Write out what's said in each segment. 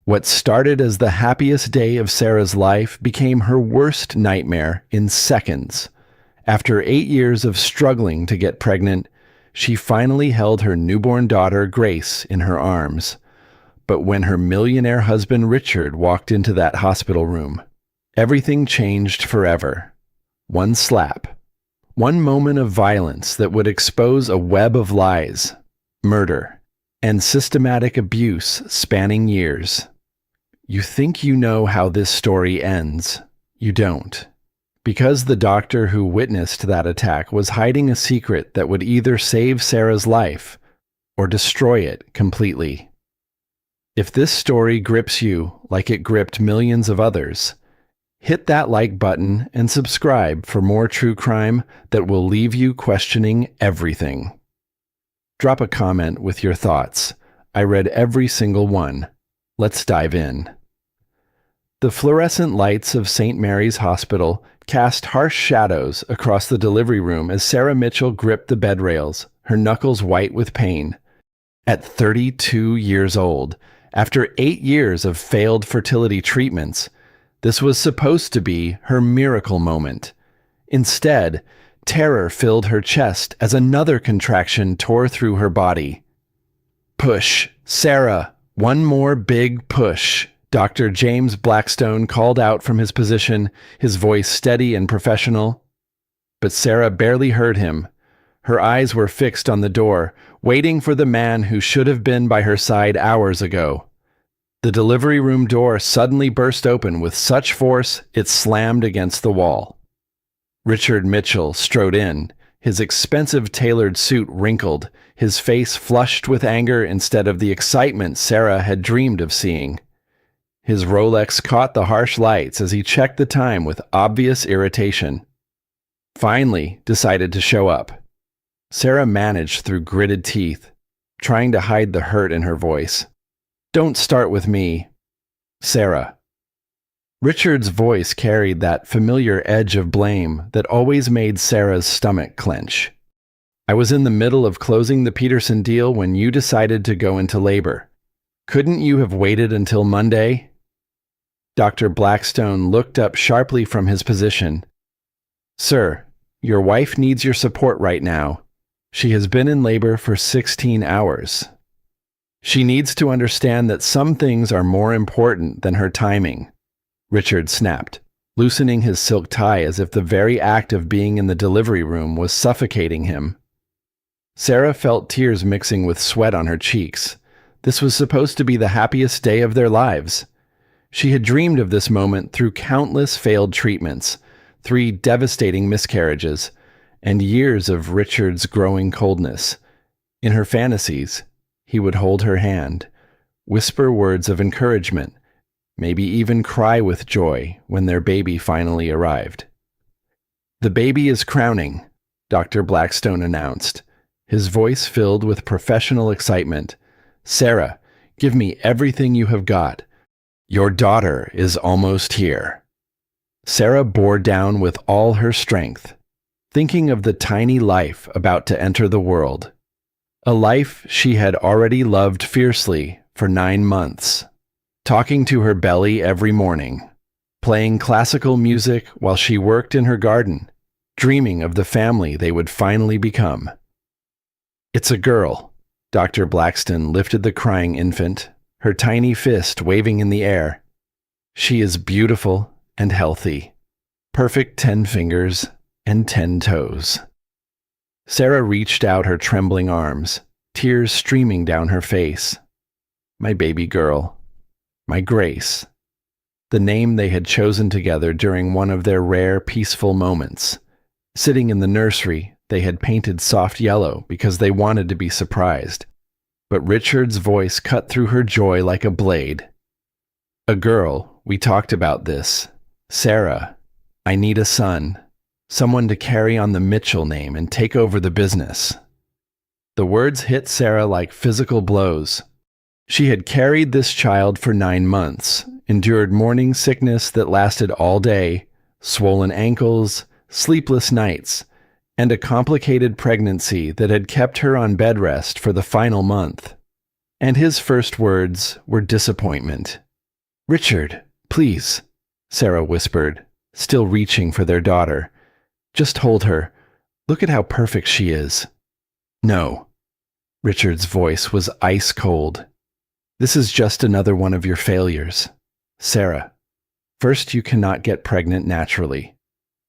What started as the happiest day of Sarah's life became her worst nightmare in seconds. After 8 years of struggling to get pregnant, she finally held her newborn daughter, Grace, in her arms. But when her millionaire husband, Richard, walked into that hospital room, everything changed forever. One slap. One moment of violence that would expose a web of lies, murder, and systematic abuse spanning years. You think you know how this story ends. You don't. Because the doctor who witnessed that attack was hiding a secret that would either save Sarah's life or destroy it completely. If this story grips you like it gripped millions of others, hit that like button and subscribe for more true crime that will leave you questioning everything. Drop a comment with your thoughts. I read every single one. Let's dive in. The fluorescent lights of St. Mary's Hospital cast harsh shadows across the delivery room as Sarah Mitchell gripped the bed rails, her knuckles white with pain. At 32 years old, after 8 years of failed fertility treatments, this was supposed to be her miracle moment. Instead, terror filled her chest as another contraction tore through her body. Push, Sarah, one more big push. Dr. James Blackstone called out from his position, his voice steady and professional. But Sarah barely heard him. Her eyes were fixed on the door, waiting for the man who should have been by her side hours ago. The delivery room door suddenly burst open with such force it slammed against the wall. Richard Mitchell strode in, his expensive tailored suit wrinkled, his face flushed with anger instead of the excitement Sarah had dreamed of seeing. His Rolex caught the harsh lights as he checked the time with obvious irritation. Finally decided to show up. Sarah managed through gritted teeth, trying to hide the hurt in her voice. "Don't start with me, Sarah." Richard's voice carried that familiar edge of blame that always made Sarah's stomach clench. "I was in the middle of closing the Peterson deal when you decided to go into labor. Couldn't you have waited until Monday?" Dr. Blackstone looked up sharply from his position. "Sir, your wife needs your support right now. She has been in labor for 16 hours. She needs to understand that some things are more important than her timing," Richard snapped, loosening his silk tie as if the very act of being in the delivery room was suffocating him. Sarah felt tears mixing with sweat on her cheeks. This was supposed to be the happiest day of their lives. She had dreamed of this moment through countless failed treatments, 3 devastating miscarriages, and years of Richard's growing coldness. In her fantasies, he would hold her hand, whisper words of encouragement, maybe even cry with joy when their baby finally arrived. "The baby is crowning," Dr. Blackstone announced, his voice filled with professional excitement. "Sarah, give me everything you have got. Your daughter is almost here." Sarah bore down with all her strength, thinking of the tiny life about to enter the world. A life she had already loved fiercely for 9 months, talking to her belly every morning, playing classical music while she worked in her garden, dreaming of the family they would finally become. "It's a girl." Dr. Blackstone lifted the crying infant, her tiny fist waving in the air. "She is beautiful and healthy. Perfect 10 fingers and 10 toes." Sarah reached out her trembling arms, tears streaming down her face. My baby girl. My Grace. The name they had chosen together during one of their rare peaceful moments. Sitting in the nursery, they had painted soft yellow because they wanted to be surprised. But Richard's voice cut through her joy like a blade. "A girl, we talked about this. Sarah, I need a son. Someone to carry on the Mitchell name and take over the business." The words hit Sarah like physical blows. She had carried this child for 9 months, endured morning sickness that lasted all day, swollen ankles, sleepless nights, and a complicated pregnancy that had kept her on bed rest for the final month. And his first words were disappointment. "Richard, please," Sarah whispered, still reaching for their daughter. "Just hold her. Look at how perfect she is." "No." Richard's voice was ice cold. "This is just another one of your failures. Sarah, first you cannot get pregnant naturally.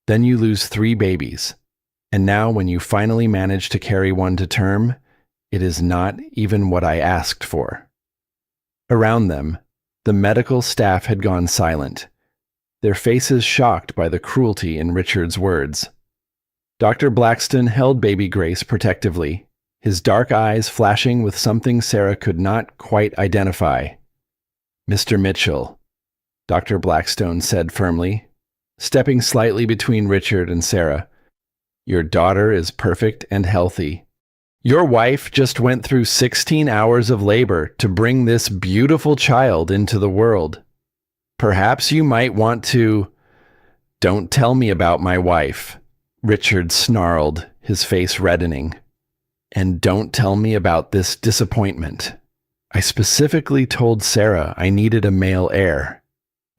Then you lose 3 babies. And now when you finally manage to carry one to term, it is not even what I asked for." Around them, the medical staff had gone silent, their faces shocked by the cruelty in Richard's words. Dr. Blackstone held baby Grace protectively, his dark eyes flashing with something Sarah could not quite identify. "Mr. Mitchell," Dr. Blackstone said firmly, stepping slightly between Richard and Sarah, "your daughter is perfect and healthy. Your wife just went through 16 hours of labor to bring this beautiful child into the world. Perhaps you might want to—" "Don't tell me about my wife," Richard snarled, his face reddening. "And don't tell me about this disappointment. I specifically told Sarah I needed a male heir.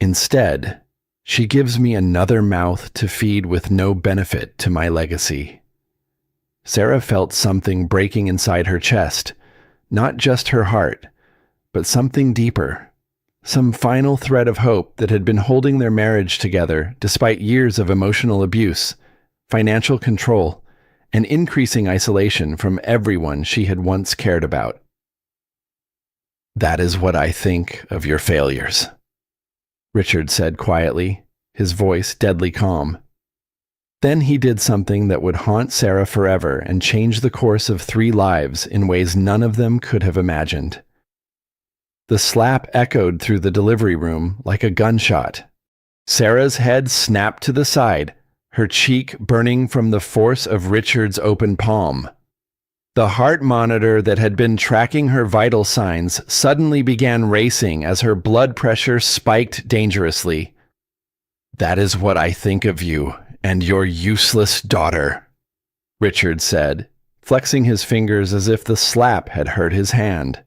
Instead, she gives me another mouth to feed with no benefit to my legacy." Sarah felt something breaking inside her chest, not just her heart, but something deeper, some final thread of hope that had been holding their marriage together despite years of emotional abuse, financial control, and increasing isolation from everyone she had once cared about. "That is what I think of your failures," Richard said quietly, his voice deadly calm. Then he did something that would haunt Sarah forever and change the course of 3 lives in ways none of them could have imagined. The slap echoed through the delivery room like a gunshot. Sarah's head snapped to the side, her cheek burning from the force of Richard's open palm. The heart monitor that had been tracking her vital signs suddenly began racing as her blood pressure spiked dangerously. "That is what I think of you and your useless daughter," Richard said, flexing his fingers as if the slap had hurt his hand.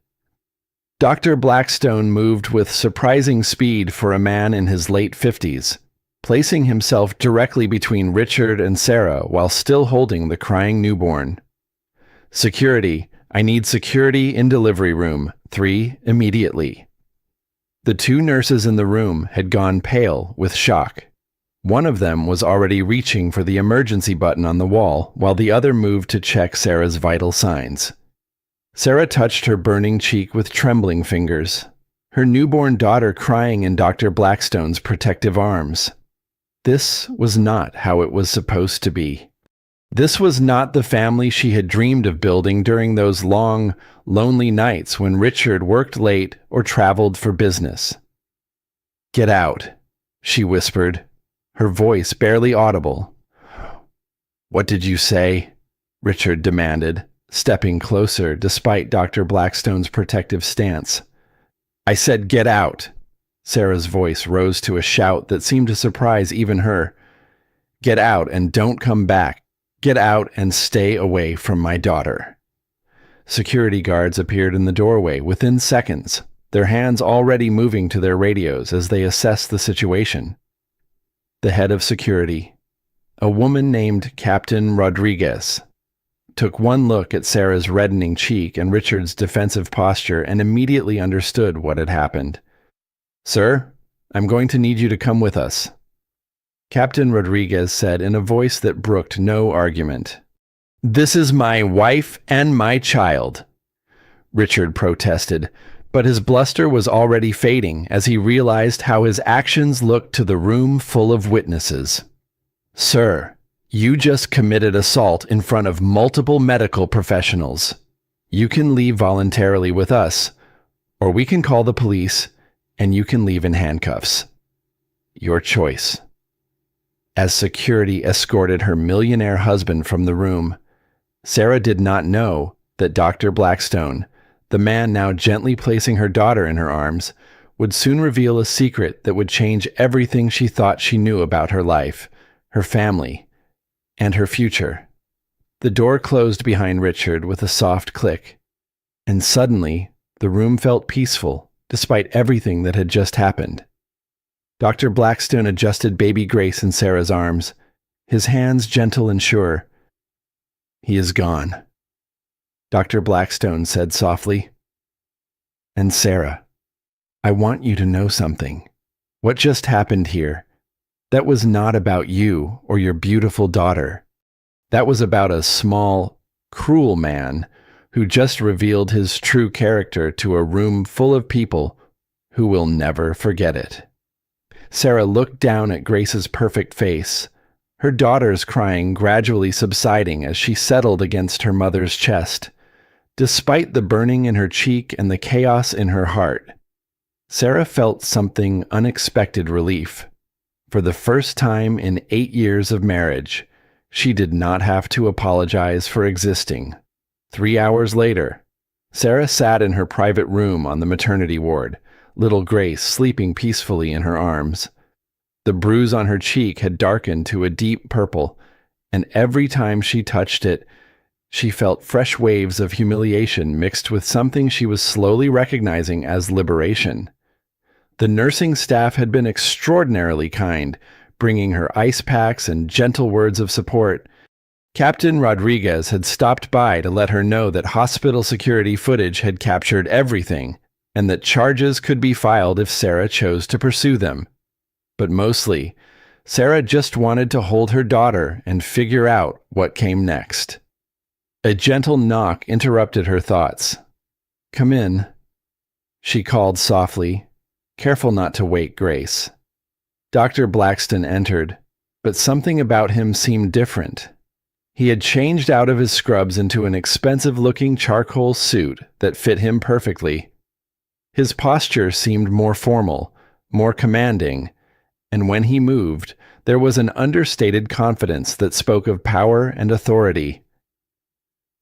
Dr. Blackstone moved with surprising speed for a man in his late 50s, placing himself directly between Richard and Sarah while still holding the crying newborn. "Security, I need security in delivery room 3 immediately." The 2 nurses in the room had gone pale with shock. One of them was already reaching for the emergency button on the wall, while the other moved to check Sarah's vital signs. Sarah touched her burning cheek with trembling fingers, her newborn daughter crying in Dr. Blackstone's protective arms. This was not how it was supposed to be. This was not the family she had dreamed of building during those long, lonely nights when Richard worked late or traveled for business. "Get out," she whispered, her voice barely audible. "What did you say?" Richard demanded, stepping closer despite Dr. Blackstone's protective stance. "I said get out." Sarah's voice rose to a shout that seemed to surprise even her. "Get out and don't come back. Get out and stay away from my daughter." Security guards appeared in the doorway within seconds, their hands already moving to their radios as they assessed the situation. The head of security, a woman named Captain Rodriguez, took one look at Sarah's reddening cheek and Richard's defensive posture and immediately understood what had happened. "Sir, I'm going to need you to come with us," Captain Rodriguez said in a voice that brooked no argument. "This is my wife and my child," Richard protested, but his bluster was already fading as he realized how his actions looked to the room full of witnesses. "Sir, you just committed assault in front of multiple medical professionals. You can leave voluntarily with us, or we can call the police, and you can leave in handcuffs. Your choice." As security escorted her millionaire husband from the room, Sarah did not know that Dr. Blackstone, the man now gently placing her daughter in her arms, would soon reveal a secret that would change everything she thought she knew about her life, her family, and her future. The door closed behind Richard with a soft click, and suddenly the room felt peaceful despite everything that had just happened. Dr. Blackstone adjusted baby Grace in Sarah's arms, his hands gentle and sure. "He is gone," Dr. Blackstone said softly. "And Sarah, I want you to know something. What just happened here, that was not about you or your beautiful daughter. That was about a small, cruel man who just revealed his true character to a room full of people who will never forget it." Sarah looked down at Grace's perfect face, her daughter's crying gradually subsiding as she settled against her mother's chest. Despite the burning in her cheek and the chaos in her heart, Sarah felt something unexpected relief. For the first time in 8 years of marriage, she did not have to apologize for existing. 3 hours later, Sarah sat in her private room on the maternity ward, little Grace sleeping peacefully in her arms. The bruise on her cheek had darkened to a deep purple, and every time she touched it, she felt fresh waves of humiliation mixed with something she was slowly recognizing as liberation. The nursing staff had been extraordinarily kind, bringing her ice packs and gentle words of support. Captain Rodriguez had stopped by to let her know that hospital security footage had captured everything, and that charges could be filed if Sarah chose to pursue them. But mostly, Sarah just wanted to hold her daughter and figure out what came next. A gentle knock interrupted her thoughts. "Come in," she called softly, careful not to wake Grace. Dr. Blackstone entered, but something about him seemed different. He had changed out of his scrubs into an expensive-looking charcoal suit that fit him perfectly. His posture seemed more formal, more commanding, and when he moved, there was an understated confidence that spoke of power and authority.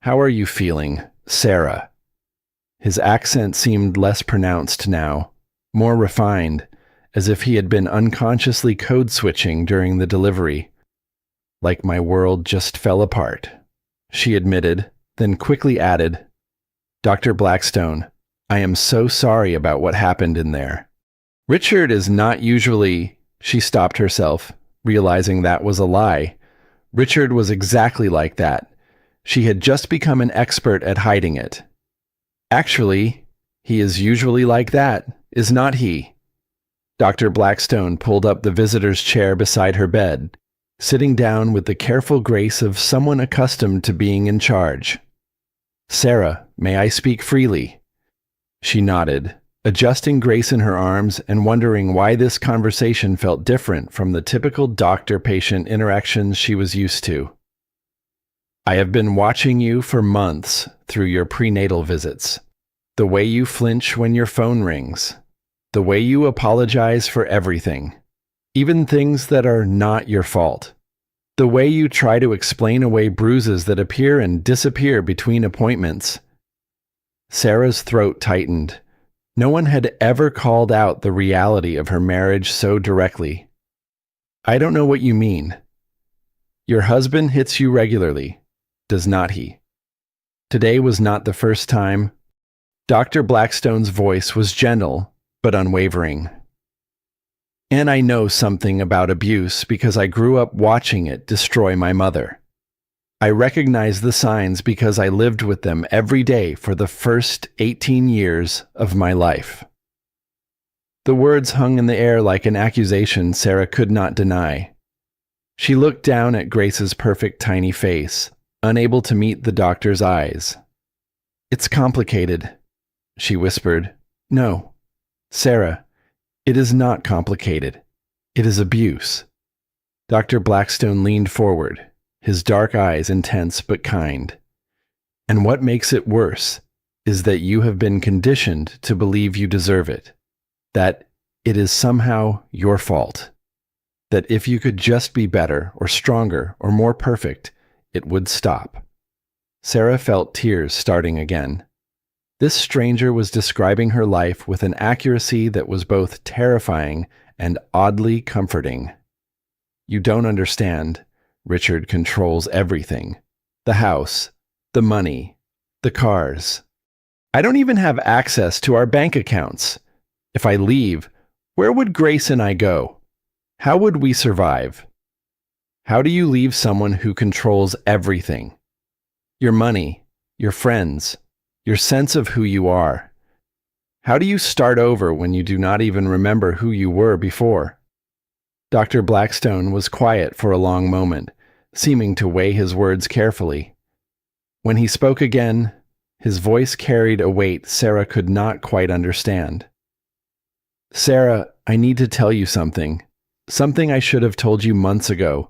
"How are you feeling, Sarah?" His accent seemed less pronounced now, more refined, as if he had been unconsciously code-switching during the delivery. "Like my world just fell apart," she admitted, then quickly added, "Dr. Blackstone, I am so sorry about what happened in there. Richard is not usually—" She stopped herself, realizing that was a lie. Richard was exactly like that. She had just become an expert at hiding it. "Actually, he is usually like that, is not he?" Dr. Blackstone pulled up the visitor's chair beside her bed, sitting down with the careful grace of someone accustomed to being in charge. "Sarah, may I speak freely?" She nodded, adjusting Grace in her arms and wondering why this conversation felt different from the typical doctor-patient interactions she was used to. "I have been watching you for months through your prenatal visits. The way you flinch when your phone rings. The way you apologize for everything, even things that are not your fault. The way you try to explain away bruises that appear and disappear between appointments." Sarah's throat tightened. No one had ever called out the reality of her marriage so directly. "I don't know what you mean." "Your husband hits you regularly, does not he? Today was not the first time." Dr. Blackstone's voice was gentle, but unwavering. "And I know something about abuse because I grew up watching it destroy my mother. I recognize the signs because I lived with them every day for the first 18 years of my life." The words hung in the air like an accusation Sarah could not deny. She looked down at Grace's perfect tiny face, unable to meet the doctor's eyes. "It's complicated," she whispered. "No, Sarah, it is not complicated. It is abuse." Dr. Blackstone leaned forward, his dark eyes intense but kind. "And what makes it worse is that you have been conditioned to believe you deserve it, that it is somehow your fault, that if you could just be better or stronger or more perfect, it would stop." Sarah felt tears starting again. This stranger was describing her life with an accuracy that was both terrifying and oddly comforting. "You don't understand. Richard controls everything. The house, the money, the cars. I don't even have access to our bank accounts. If I leave, where would Grace and I go? How would we survive? How do you leave someone who controls everything? Your money, your friends, your sense of who you are. How do you start over when you do not even remember who you were before? Dr. Blackstone was quiet for a long moment, seeming to weigh his words carefully. When he spoke again, his voice carried a weight Sarah could not quite understand. Sarah, I need to tell you something. Something I should have told you months ago,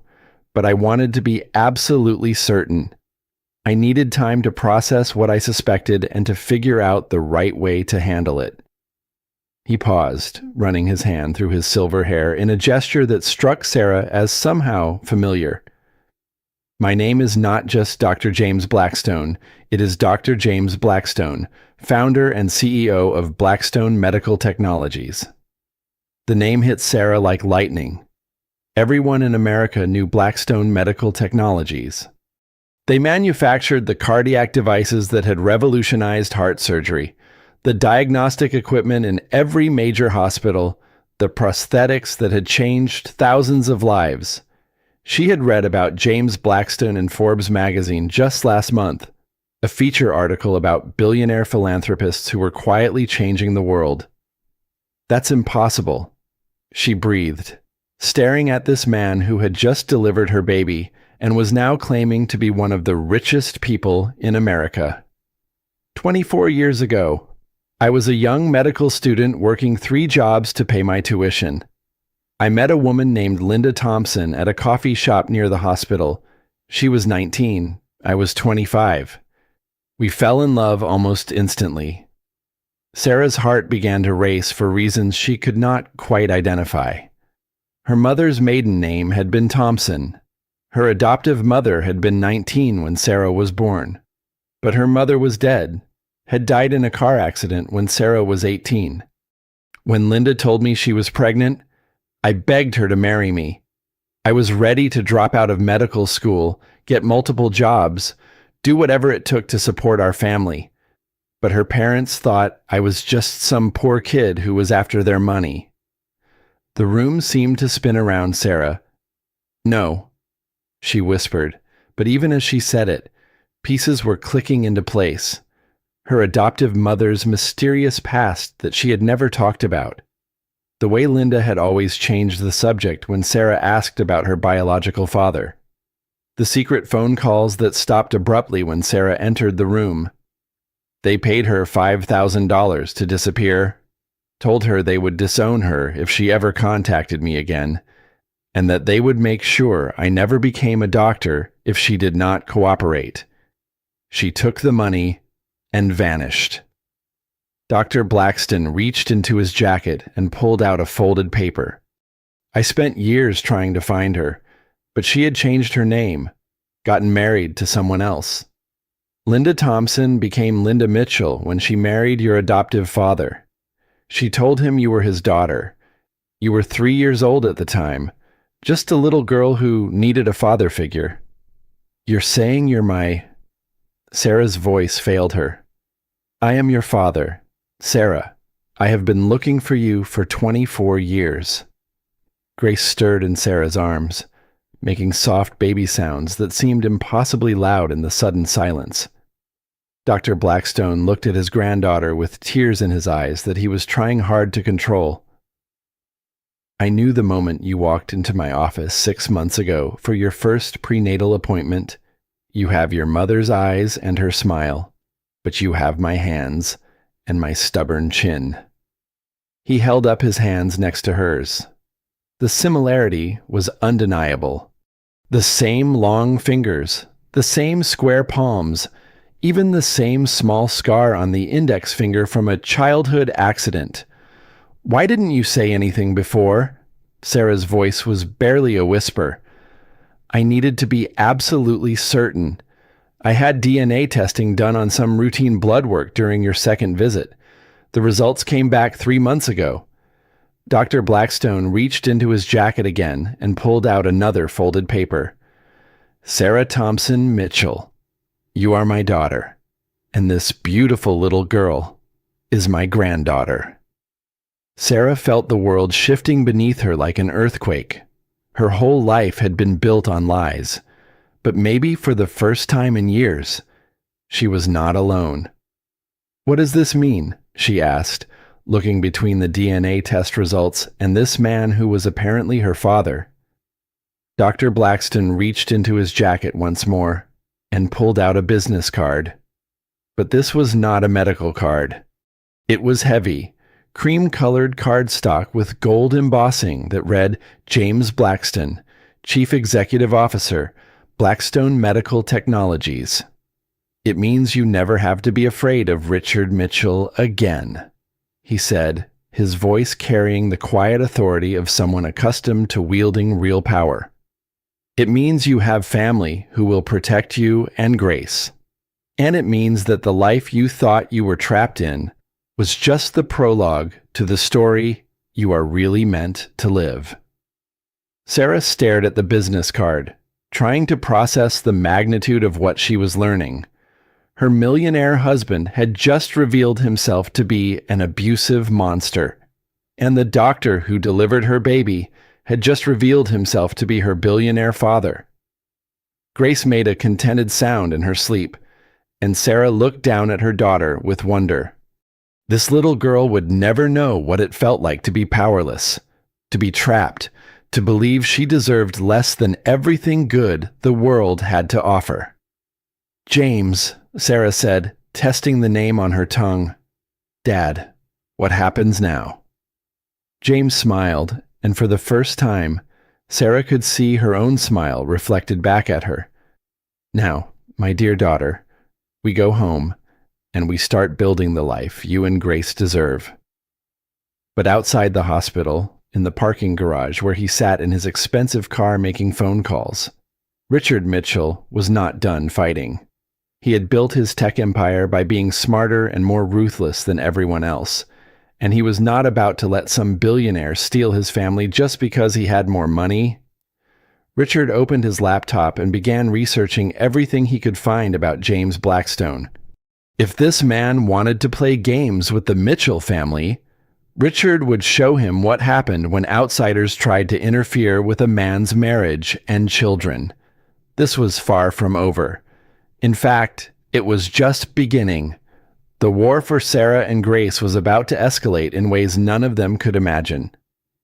but I wanted to be absolutely certain. I needed time to process what I suspected and to figure out the right way to handle it. He paused, running his hand through his silver hair in a gesture that struck Sarah as somehow familiar. My name is not just Dr. James Blackstone, it is Dr. James Blackstone, founder and CEO of Blackstone Medical Technologies. The name hit Sarah like lightning. Everyone in America knew Blackstone Medical Technologies. They manufactured the cardiac devices that had revolutionized heart surgery, the diagnostic equipment in every major hospital, the prosthetics that had changed thousands of lives. She had read about James Blackstone in Forbes magazine just last month, a feature article about billionaire philanthropists who were quietly changing the world. That's impossible, she breathed, staring at this man who had just delivered her baby and was now claiming to be one of the richest people in America. 24 years ago, I was a young medical student working 3 jobs to pay my tuition. I met a woman named Linda Thompson at a coffee shop near the hospital. She was 19. I was 25. We fell in love almost instantly. Sarah's heart began to race for reasons she could not quite identify. Her mother's maiden name had been Thompson. Her adoptive mother had been 19 when Sarah was born. But her mother was dead, had died in a car accident when Sarah was 18. When Linda told me she was pregnant, I begged her to marry me. I was ready to drop out of medical school, get multiple jobs, do whatever it took to support our family. But her parents thought I was just some poor kid who was after their money. The room seemed to spin around Sarah. No, she whispered, but even as she said it, pieces were clicking into place. Her adoptive mother's mysterious past that she had never talked about. The way Linda had always changed the subject when Sarah asked about her biological father. The secret phone calls that stopped abruptly when Sarah entered the room. They paid her $5,000 to disappear, told her they would disown her if she ever contacted me again, and that they would make sure I never became a doctor if she did not cooperate. She took the money and vanished. Dr. Blackstone reached into his jacket and pulled out a folded paper. I spent years trying to find her, but she had changed her name, gotten married to someone else. Linda Thompson became Linda Mitchell when she married your adoptive father. She told him you were his daughter. You were 3 years old at the time, just a little girl who needed a father figure. You're saying you're my... Sarah's voice failed her. I am your father, Sarah. I have been looking for you for 24 years. Grace stirred in Sarah's arms, making soft baby sounds that seemed impossibly loud in the sudden silence. Dr. Blackstone looked at his granddaughter with tears in his eyes that he was trying hard to control. I knew the moment you walked into my office 6 months ago for your first prenatal appointment. You have your mother's eyes and her smile, but you have my hands and my stubborn chin. He held up his hands next to hers. The similarity was undeniable. The same long fingers, the same square palms, even the same small scar on the index finger from a childhood accident. Why didn't you say anything before? Sarah's voice was barely a whisper. I needed to be absolutely certain. I had DNA testing done on some routine blood work during your second visit. The results came back 3 months ago. Dr. Blackstone reached into his jacket again and pulled out another folded paper. Sarah Thompson Mitchell, you are my daughter, and this beautiful little girl is my granddaughter. Sarah felt the world shifting beneath her like an earthquake. Her whole life had been built on lies, but maybe for the first time in years, she was not alone. "What does this mean?" she asked, looking between the DNA test results and this man who was apparently her father. Dr. Blackstone reached into his jacket once more and pulled out a business card. But this was not a medical card. It was heavy, cream-colored cardstock with gold embossing that read James Blackstone, Chief Executive Officer, Blackstone Medical Technologies. "It means you never have to be afraid of Richard Mitchell again," he said, his voice carrying the quiet authority of someone accustomed to wielding real power. "It means you have family who will protect you and Grace. And it means that the life you thought you were trapped in was just the prologue to the story you are really meant to live." Sarah stared at the business card, trying to process the magnitude of what she was learning. Her millionaire husband had just revealed himself to be an abusive monster, and the doctor who delivered her baby had just revealed himself to be her billionaire father. Grace made a contented sound in her sleep, and Sarah looked down at her daughter with wonder. This little girl would never know what it felt like to be powerless, to be trapped, to believe she deserved less than everything good the world had to offer. "James," Sarah said, testing the name on her tongue. "Dad, what happens now?" James smiled, and for the first time, Sarah could see her own smile reflected back at her. "Now, my dear daughter, we go home, and we start building the life you and Grace deserve." But outside the hospital, in the parking garage where he sat in his expensive car making phone calls, Richard Mitchell was not done fighting. He had built his tech empire by being smarter and more ruthless than everyone else, and he was not about to let some billionaire steal his family just because he had more money. Richard opened his laptop and began researching everything he could find about James Blackstone. If this man wanted to play games with the Mitchell family, Richard would show him what happened when outsiders tried to interfere with a man's marriage and children. This was far from over. In fact, it was just beginning. The war for Sarah and Grace was about to escalate in ways none of them could imagine.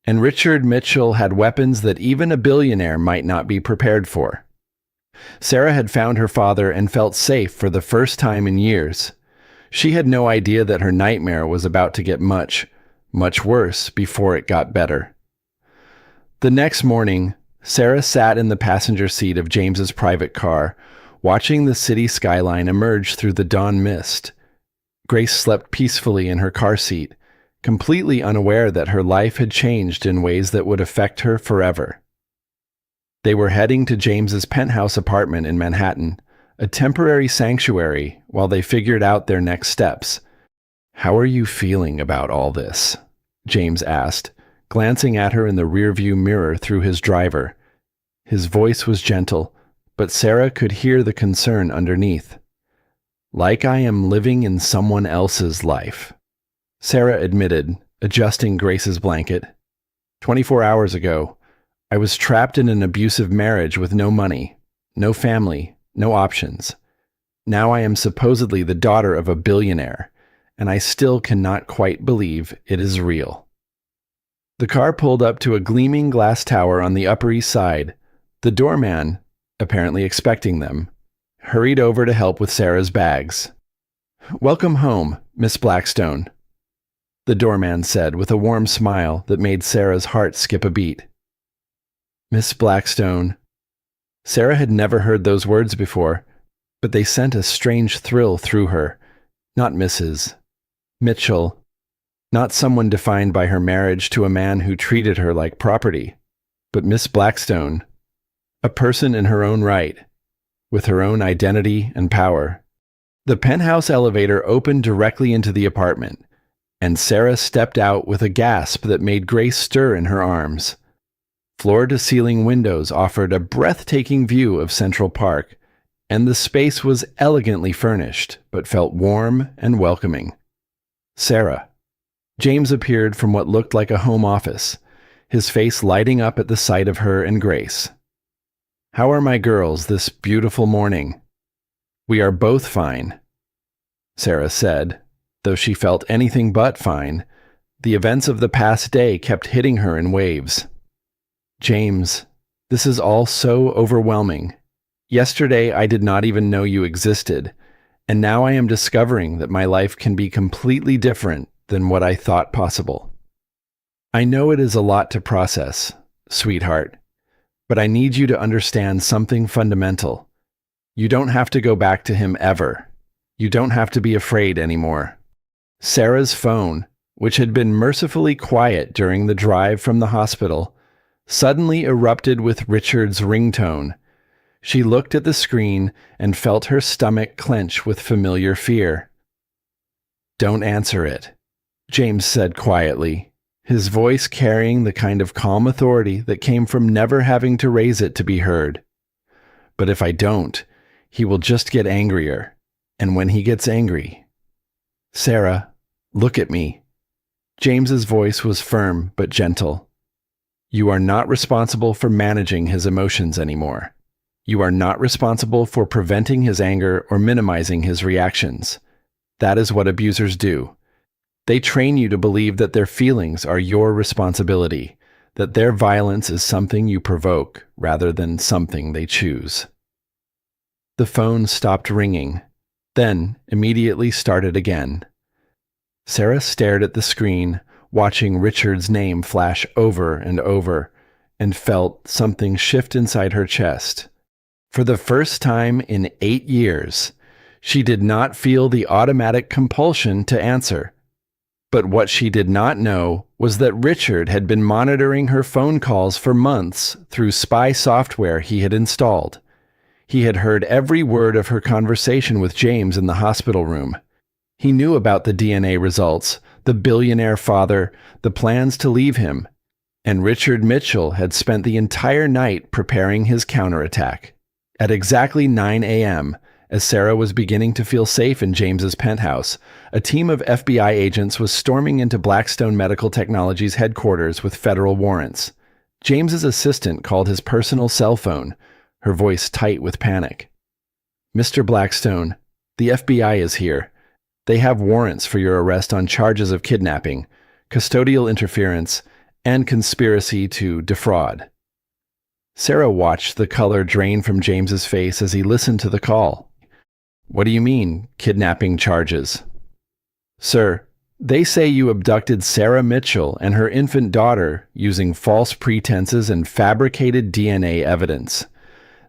And Richard Mitchell had weapons that even a billionaire might not be prepared for. Sarah had found her father and felt safe for the first time in years. She had no idea that her nightmare was about to get much worse before it got better. The next morning, Sarah sat in the passenger seat of James's private car, watching the city skyline emerge through the dawn mist. Grace slept peacefully in her car seat, completely unaware that her life had changed in ways that would affect her forever. They were heading to James's penthouse apartment in Manhattan, a temporary sanctuary, while they figured out their next steps. "How are you feeling about all this?" James asked, glancing at her in the rearview mirror through his driver. His voice was gentle, but Sarah could hear the concern underneath. "Like I am living in someone else's life," Sarah admitted, adjusting Grace's blanket. 24 hours ago, I was trapped in an abusive marriage with no money, no family, no options. Now I am supposedly the daughter of a billionaire, and I still cannot quite believe it is real." The car pulled up to a gleaming glass tower on the Upper East Side. The doorman, apparently expecting them, hurried over to help with Sarah's bags. "Welcome home, Miss Blackstone," the doorman said with a warm smile that made Sarah's heart skip a beat. Miss Blackstone. Sarah had never heard those words before, but they sent a strange thrill through her. Not Mrs. Mitchell. Not someone defined by her marriage to a man who treated her like property, but Miss Blackstone. A person in her own right, with her own identity and power. The penthouse elevator opened directly into the apartment, and Sarah stepped out with a gasp that made Grace stir in her arms. Floor-to-ceiling windows offered a breathtaking view of Central Park, and the space was elegantly furnished, but felt warm and welcoming. "Sarah, James appeared from what looked like a home office, his face lighting up at the sight of her and Grace. "How are my girls this beautiful morning?" "We are both fine," Sarah said, though she felt anything but fine. The events of the past day kept hitting her in waves. "James, this is all so overwhelming. Yesterday I did not even know you existed, and now I am discovering that my life can be completely different than what I thought possible. I know it is a lot to process, sweetheart, but I need you to understand something fundamental. You don't have to go back to him ever. You don't have to be afraid anymore." Sarah's phone, which had been mercifully quiet during the drive from the hospital, suddenly erupted with Richard's ringtone. She looked at the screen and felt her stomach clench with familiar fear. "Don't answer it," James said quietly, his voice carrying the kind of calm authority that came from never having to raise it to be heard. "But if I don't, he will just get angrier. And when he gets angry—" "Sarah, look at me." James's voice was firm but gentle. "You are not responsible for managing his emotions anymore. You are not responsible for preventing his anger or minimizing his reactions. That is what abusers do. They train you to believe that their feelings are your responsibility, that their violence is something you provoke rather than something they choose." The phone stopped ringing, then immediately started again. Sarah stared at the screen, watching Richard's name flash over and over, and felt something shift inside her chest. For the first time in 8 years, she did not feel the automatic compulsion to answer. But what she did not know was that Richard had been monitoring her phone calls for months through spy software he had installed. He had heard every word of her conversation with James in the hospital room. He knew about the DNA results, the billionaire father, the plans to leave him, and Richard Mitchell had spent the entire night preparing his counterattack. At exactly 9 a.m., as Sarah was beginning to feel safe in James's penthouse, a team of FBI agents was storming into Blackstone Medical Technologies headquarters with federal warrants. James's assistant called his personal cell phone, her voice tight with panic. "Mr. Blackstone, the FBI is here. They have warrants for your arrest on charges of kidnapping, custodial interference, and conspiracy to defraud." Sarah watched the color drain from James's face as he listened to the call. "What do you mean, kidnapping charges?" "Sir, they say you abducted Sarah Mitchell and her infant daughter using false pretenses and fabricated DNA evidence.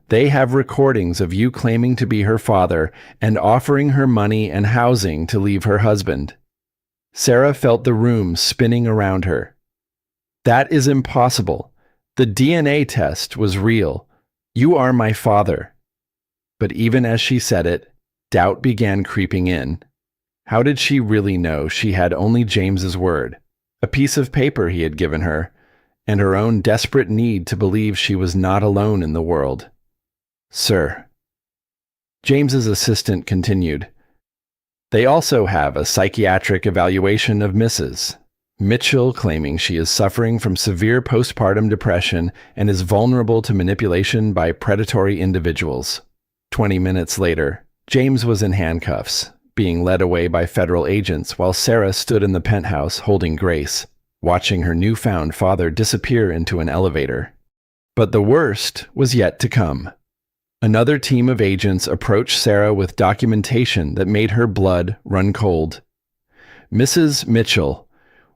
They have recordings of you claiming to be her father and offering her money and housing to leave her husband." Sarah felt the room spinning around her. "That is impossible. The DNA test was real. You are my father." But even as she said it, doubt began creeping in. How did she really know she had only James's word, a piece of paper he had given her, and her own desperate need to believe she was not alone in the world? "Sir," James's assistant continued, "they also have a psychiatric evaluation of Mrs. Mitchell claiming she is suffering from severe postpartum depression and is vulnerable to manipulation by predatory individuals." 20 minutes later, James was in handcuffs, being led away by federal agents while Sarah stood in the penthouse holding Grace, watching her newfound father disappear into an elevator. But the worst was yet to come. Another team of agents approached Sarah with documentation that made her blood run cold. "Mrs. Mitchell,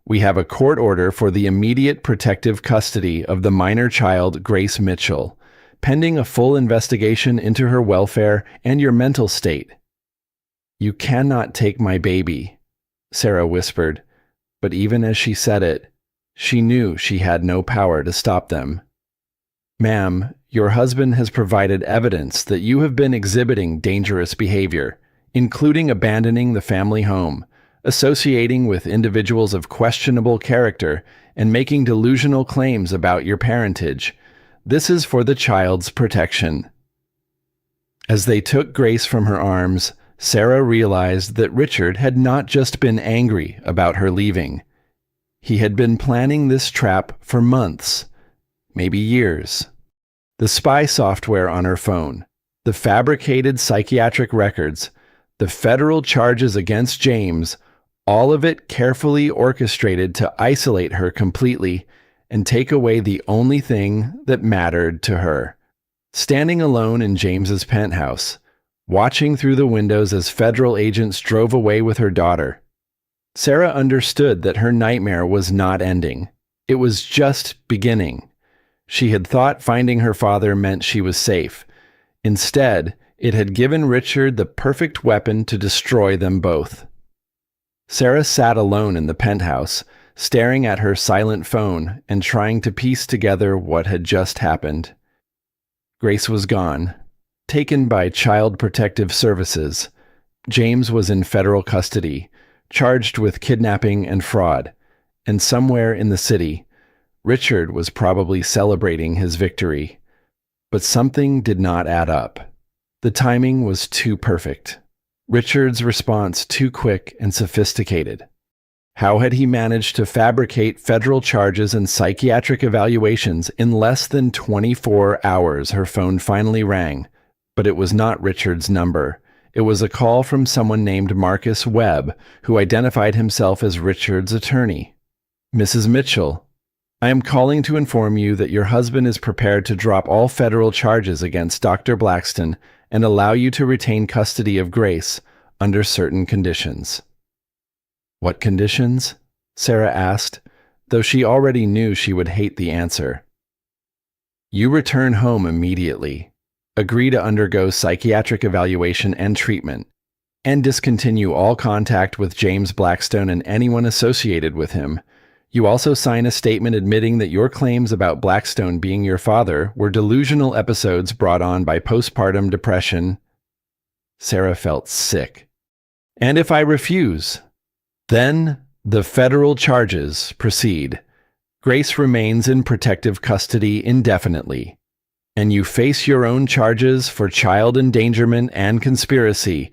we have a court order for the immediate protective custody of the minor child Grace Mitchell, pending a full investigation into her welfare and your mental state." "You cannot take my baby," Sarah whispered, but even as she said it, she knew she had no power to stop them. "Ma'am, your husband has provided evidence that you have been exhibiting dangerous behavior, including abandoning the family home, associating with individuals of questionable character, and making delusional claims about your parentage. This is for the child's protection." As they took Grace from her arms, Sarah realized that Richard had not just been angry about her leaving. He had been planning this trap for months, maybe years. The spy software on her phone, the fabricated psychiatric records, the federal charges against James, all of it carefully orchestrated to isolate her completely and take away the only thing that mattered to her. Standing alone in James's penthouse, watching through the windows as federal agents drove away with her daughter, Sarah understood that her nightmare was not ending. It was just beginning. She had thought finding her father meant she was safe. Instead, it had given Richard the perfect weapon to destroy them both. Sarah sat alone in the penthouse, staring at her silent phone and trying to piece together what had just happened. Grace was gone, taken by Child Protective Services. James was in federal custody, charged with kidnapping and fraud, and somewhere in the city, Richard was probably celebrating his victory. But something did not add up. The timing was too perfect. Richard's response too quick and sophisticated. How had he managed to fabricate federal charges and psychiatric evaluations in less than 24 hours? Her phone finally rang, but it was not Richard's number. It was a call from someone named Marcus Webb, who identified himself as Richard's attorney. Mrs. Mitchell, I am calling to inform you that your husband is prepared to drop all federal charges against Dr. Blackston and allow you to retain custody of Grace under certain conditions. What conditions? Sarah asked, though she already knew she would hate the answer. You return home immediately, agree to undergo psychiatric evaluation and treatment, and discontinue all contact with James Blackstone and anyone associated with him. You also sign a statement admitting that your claims about Blackstone being your father were delusional episodes brought on by postpartum depression. Sarah felt sick. And if I refuse, then the federal charges proceed. Grace remains in protective custody indefinitely, and you face your own charges for child endangerment and conspiracy.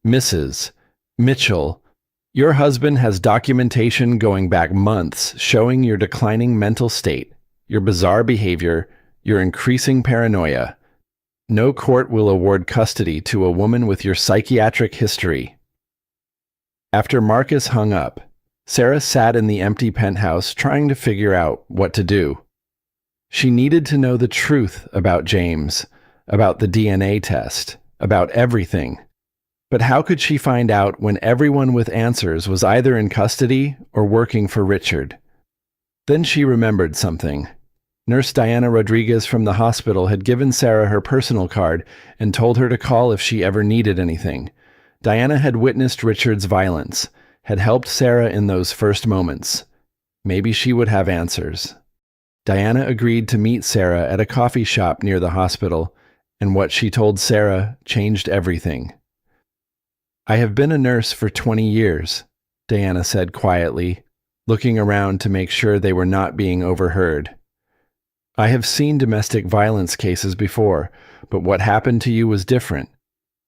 Mrs. Mitchell, your husband has documentation going back months showing your declining mental state, your bizarre behavior, your increasing paranoia. No court will award custody to a woman with your psychiatric history. After Marcus hung up, Sarah sat in the empty penthouse trying to figure out what to do. She needed to know the truth about James, about the DNA test, about everything. But how could she find out when everyone with answers was either in custody or working for Richard? Then she remembered something. Nurse Diana Rodriguez from the hospital had given Sarah her personal card and told her to call if she ever needed anything. Diana had witnessed Richard's violence, had helped Sarah in those first moments. Maybe she would have answers. Diana agreed to meet Sarah at a coffee shop near the hospital, and what she told Sarah changed everything. I have been a nurse for 20 years, Diana said quietly, looking around to make sure they were not being overheard. I have seen domestic violence cases before, but what happened to you was different.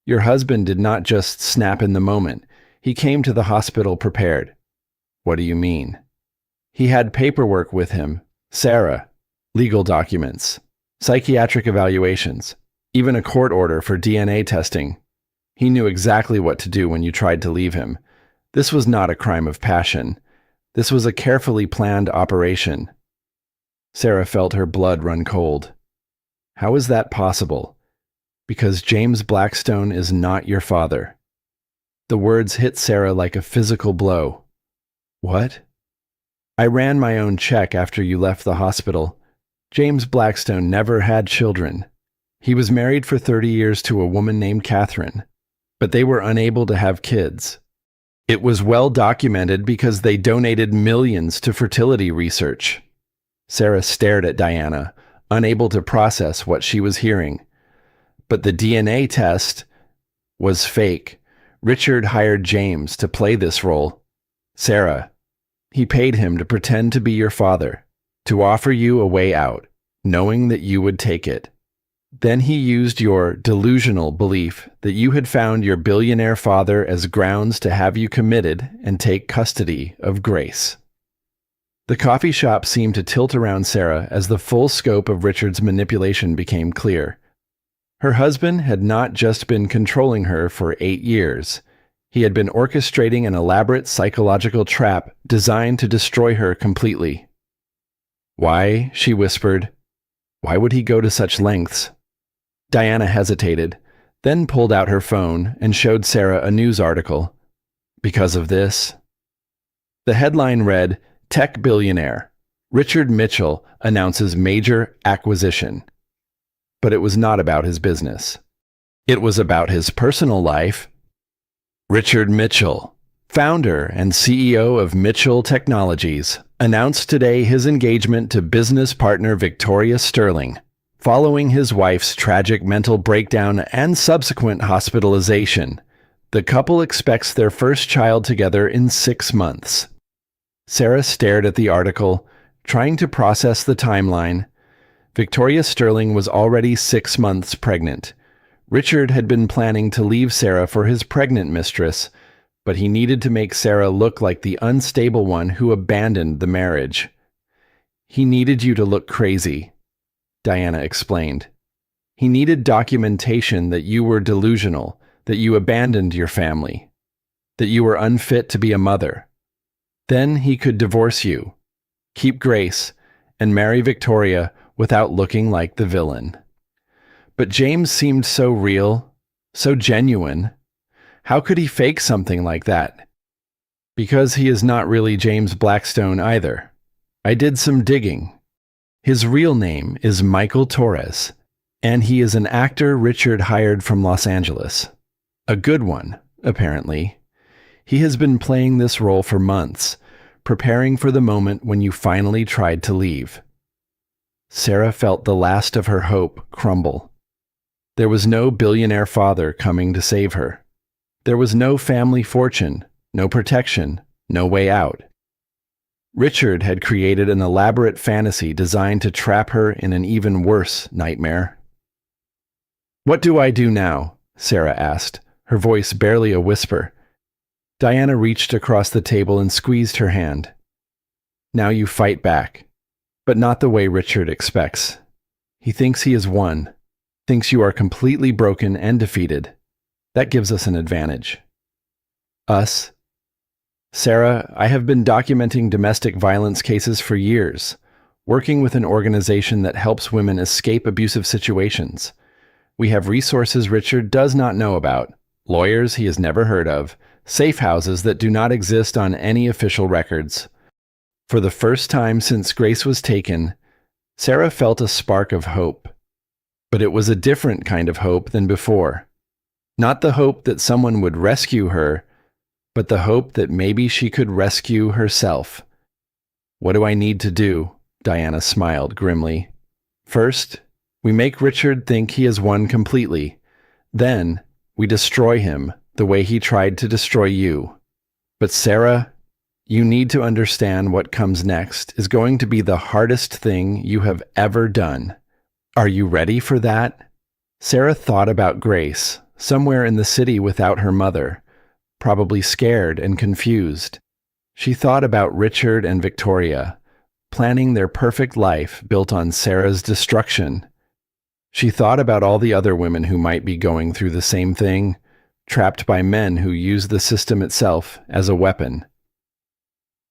Your husband did not just snap in the moment. He came to the hospital prepared. What do you mean? He had paperwork with him, Sarah, legal documents, psychiatric evaluations, even a court order for DNA testing. He knew exactly what to do when you tried to leave him. This was not a crime of passion. This was a carefully planned operation. Sarah felt her blood run cold. How is that possible? Because James Blackstone is not your father. The words hit Sarah like a physical blow. What? I ran my own check after you left the hospital. James Blackstone never had children. He was married for 30 years to a woman named Catherine, but they were unable to have kids. It was well documented because they donated millions to fertility research. Sarah stared at Diana, unable to process what she was hearing. But the DNA test was fake. Richard hired James to play this role. Sarah, he paid him to pretend to be your father, to offer you a way out, knowing that you would take it. Then he used your delusional belief that you had found your billionaire father as grounds to have you committed and take custody of Grace. The coffee shop seemed to tilt around Sarah as the full scope of Richard's manipulation became clear. Her husband had not just been controlling her for 8 years. He had been orchestrating an elaborate psychological trap designed to destroy her completely. "Why?" she whispered. "Why would he go to such lengths?" Diana hesitated, then pulled out her phone and showed Sarah a news article. "Because of this?" The headline read, "Tech Billionaire. Richard Mitchell announces major acquisition." But it was not about his business. It was about his personal life. Richard Mitchell, founder and CEO of Mitchell Technologies, announced today his engagement to business partner Victoria Sterling, following his wife's tragic mental breakdown and subsequent hospitalization. The couple expects their first child together in 6 months. Sarah stared at the article, trying to process the timeline. Victoria Sterling was already 6 months pregnant. Richard had been planning to leave Sarah for his pregnant mistress, but he needed to make Sarah look like the unstable one who abandoned the marriage. "He needed you to look crazy," Diana explained. "He needed documentation that you were delusional, that you abandoned your family, that you were unfit to be a mother. Then he could divorce you, keep Grace, and marry Victoria without looking like the villain." But James seemed so real, so genuine. How could he fake something like that? Because he is not really James Blackstone either. I did some digging. His real name is Michael Torres, and he is an actor Richard hired from Los Angeles. A good one, apparently. He has been playing this role for months, preparing for the moment when you finally tried to leave. Sarah felt the last of her hope crumble. There was no billionaire father coming to save her. There was no family fortune, no protection, no way out. Richard had created an elaborate fantasy designed to trap her in an even worse nightmare. "What do I do now?" Sarah asked, her voice barely a whisper. Diana reached across the table and squeezed her hand. "Now you fight back, but not the way Richard expects. He thinks he has won. Thinks you are completely broken and defeated. That gives us an advantage." "Us?" "Sarah, I have been documenting domestic violence cases for years, working with an organization that helps women escape abusive situations. We have resources Richard does not know about, lawyers he has never heard of, safe houses that do not exist on any official records." For the first time since Grace was taken, Sarah felt a spark of hope. But it was a different kind of hope than before. Not the hope that someone would rescue her, but the hope that maybe she could rescue herself. "What do I need to do?" Diana smiled grimly. "First, we make Richard think he has won completely. Then, we destroy him the way he tried to destroy you. But Sarah, you need to understand what comes next is going to be the hardest thing you have ever done. Are you ready for that?" Sarah thought about Grace, somewhere in the city without her mother, probably scared and confused. She thought about Richard and Victoria, planning their perfect life built on Sarah's destruction. She thought about all the other women who might be going through the same thing, trapped by men who use the system itself as a weapon.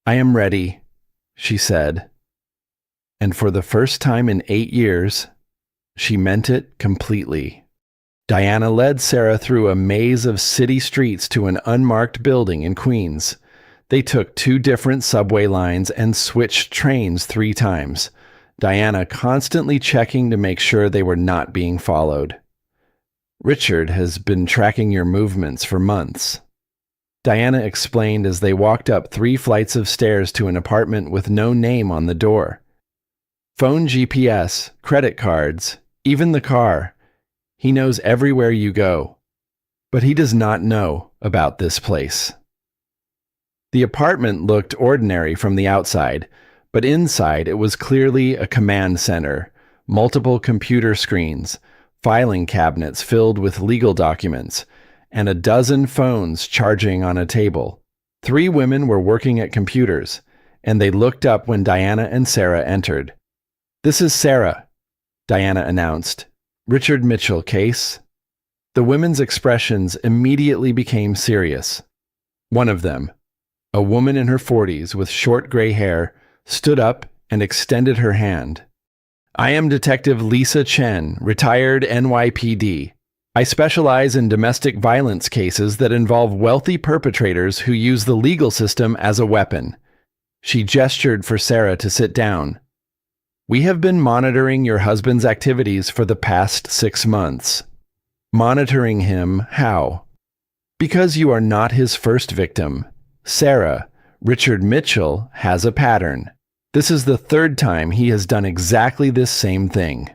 "I am ready," she said. And for the first time in 8 years, she meant it completely. Diana led Sarah through a maze of city streets to an unmarked building in Queens. They took 2 different subway lines and switched trains 3 times, Diana constantly checking to make sure they were not being followed. "Richard has been tracking your movements for months," Diana explained as they walked up 3 flights of stairs to an apartment with no name on the door. "Phone GPS, credit cards, even the car. He knows everywhere you go. But he does not know about this place." The apartment looked ordinary from the outside, but inside it was clearly a command center, multiple computer screens, filing cabinets filled with legal documents, and a dozen phones charging on a table. 3 women were working at computers, and they looked up when Diana and Sarah entered. "This is Sarah," Diana announced. "Richard Mitchell case." The women's expressions immediately became serious. One of them, a woman in her 40s with short gray hair, stood up and extended her hand. "I am Detective Lisa Chen, retired NYPD. I specialize in domestic violence cases that involve wealthy perpetrators who use the legal system as a weapon." She gestured for Sarah to sit down. "We have been monitoring your husband's activities for the past 6 months. Monitoring him how? Because you are not his first victim. Sarah, Richard Mitchell has a pattern. This is the 3rd time he has done exactly this same thing."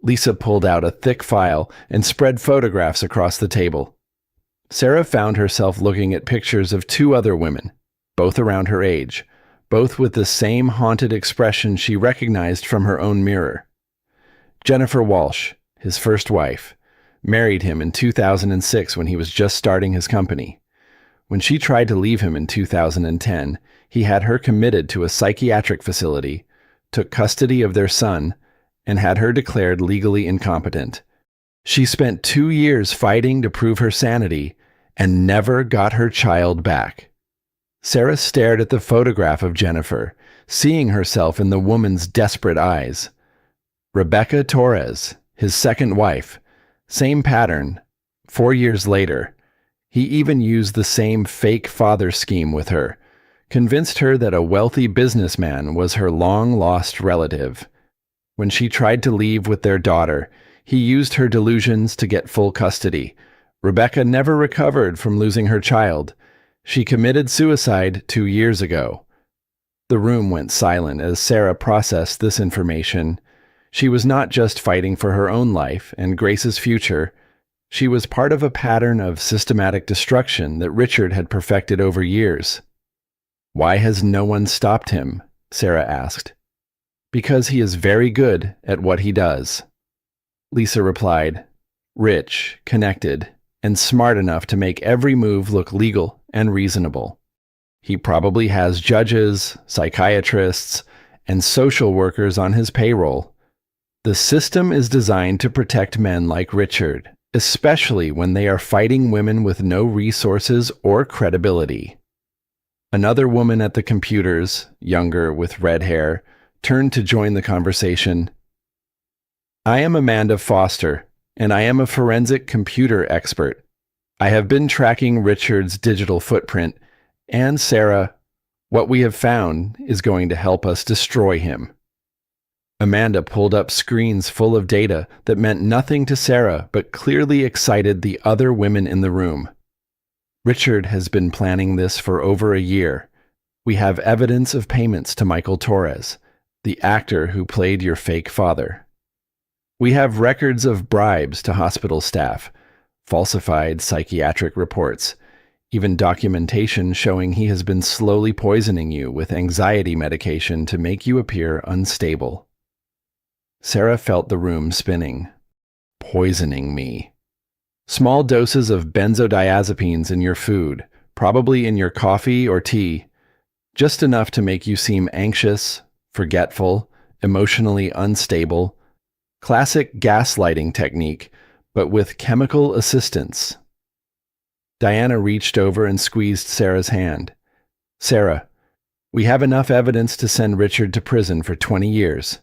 Lisa pulled out a thick file and spread photographs across the table. Sarah found herself looking at pictures of 2 other women, both around her age, both with the same haunted expression she recognized from her own mirror. Jennifer Walsh, his first wife, married him in 2006 when he was just starting his company. When she tried to leave him in 2010, he had her committed to a psychiatric facility, took custody of their son, and had her declared legally incompetent. She spent 2 years fighting to prove her sanity and never got her child back. Sarah stared at the photograph of Jennifer, seeing herself in the woman's desperate eyes. Rebecca Torres, his second wife, same pattern. 4 years later, he even used the same fake father scheme with her, convinced her that a wealthy businessman was her long-lost relative. When she tried to leave with their daughter, he used her delusions to get full custody. Rebecca never recovered from losing her child. She committed suicide 2 years ago. The room went silent as Sarah processed this information. She was not just fighting for her own life and Grace's future. She was part of a pattern of systematic destruction that Richard had perfected over years. "Why has no one stopped him?" Sarah asked. "Because he is very good at what he does," Lisa replied. "Rich, connected, and smart enough to make every move look legal and reasonable. He probably has judges, psychiatrists, and social workers on his payroll. The system is designed to protect men like Richard, especially when they are fighting women with no resources or credibility." Another woman at the computers, younger with red hair, turned to join the conversation. "I am Amanda Foster, and I am a forensic computer expert. I have been tracking Richard's digital footprint, and Sarah, what we have found is going to help us destroy him." Amanda pulled up screens full of data that meant nothing to Sarah but clearly excited the other women in the room. "Richard has been planning this for over a year. We have evidence of payments to Michael Torres, the actor who played your fake father. We have records of bribes to hospital staff, falsified psychiatric reports, even documentation showing he has been slowly poisoning you with anxiety medication to make you appear unstable." Sarah felt the room spinning. Poisoning me. Small doses of benzodiazepines in your food, probably in your coffee or tea, just enough to make you seem anxious, forgetful, emotionally unstable. Classic gaslighting technique, but with chemical assistance. Diana reached over and squeezed Sarah's hand. "Sarah, we have enough evidence to send Richard to prison for 20 years,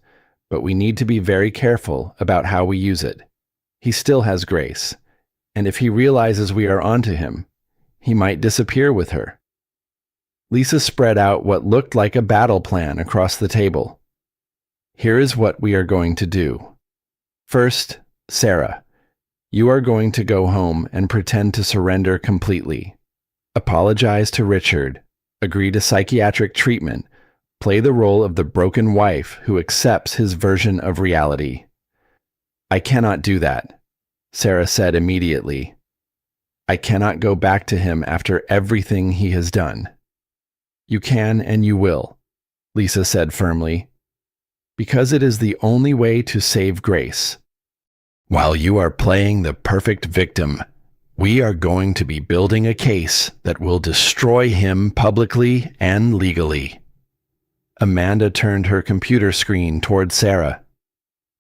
but we need to be very careful about how we use it. He still has Grace, and if he realizes we are onto him, he might disappear with her." Lisa spread out what looked like a battle plan across the table. "Here is what we are going to do. First, Sarah, you are going to go home and pretend to surrender completely. Apologize to Richard, agree to psychiatric treatment, play the role of the broken wife who accepts his version of reality." "I cannot do that," Sarah said immediately. "I cannot go back to him after everything he has done." "You can and you will," Lisa said firmly, "because it is the only way to save Grace. While you are playing the perfect victim, we are going to be building a case that will destroy him publicly and legally." Amanda turned her computer screen toward Sarah.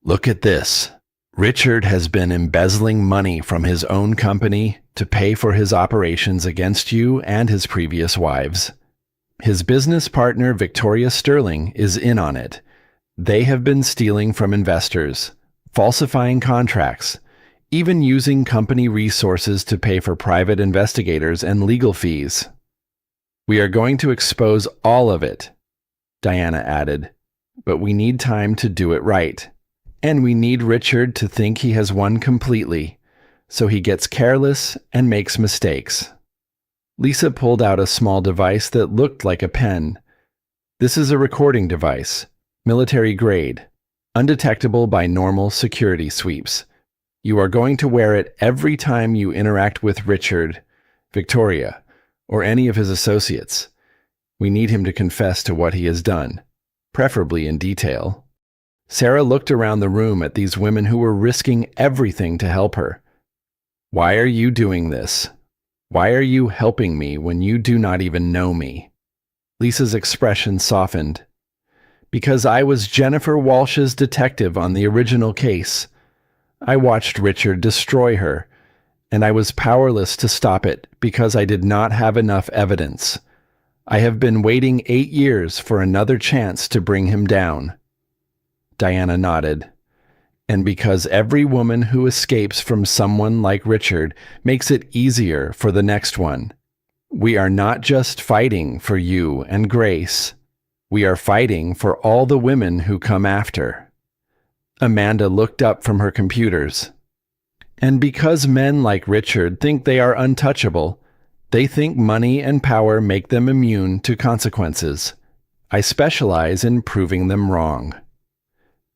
Look at this. Richard has been embezzling money from his own company to pay for his operations against you and his previous wives. His business partner, Victoria Sterling, is in on it. They have been stealing from investors, falsifying contracts, even using company resources to pay for private investigators and legal fees. We are going to expose all of it, Diana added, but we need time to do it right. And we need Richard to think he has won completely, so he gets careless and makes mistakes. Lisa pulled out a small device that looked like a pen. This is a recording device, military grade, undetectable by normal security sweeps. You are going to wear it every time you interact with Richard, Victoria, or any of his associates. We need him to confess to what he has done, preferably in detail. Sarah looked around the room at these women who were risking everything to help her. Why are you doing this? Why are you helping me when you do not even know me? Lisa's expression softened. Because I was Jennifer Walsh's detective on the original case. I watched Richard destroy her, and I was powerless to stop it because I did not have enough evidence. I have been waiting 8 years for another chance to bring him down. Diana nodded. And because every woman who escapes from someone like Richard makes it easier for the next one. We are not just fighting for you and Grace. We are fighting for all the women who come after. Amanda looked up from her computers. And because men like Richard think they are untouchable, they think money and power make them immune to consequences. I specialize in proving them wrong.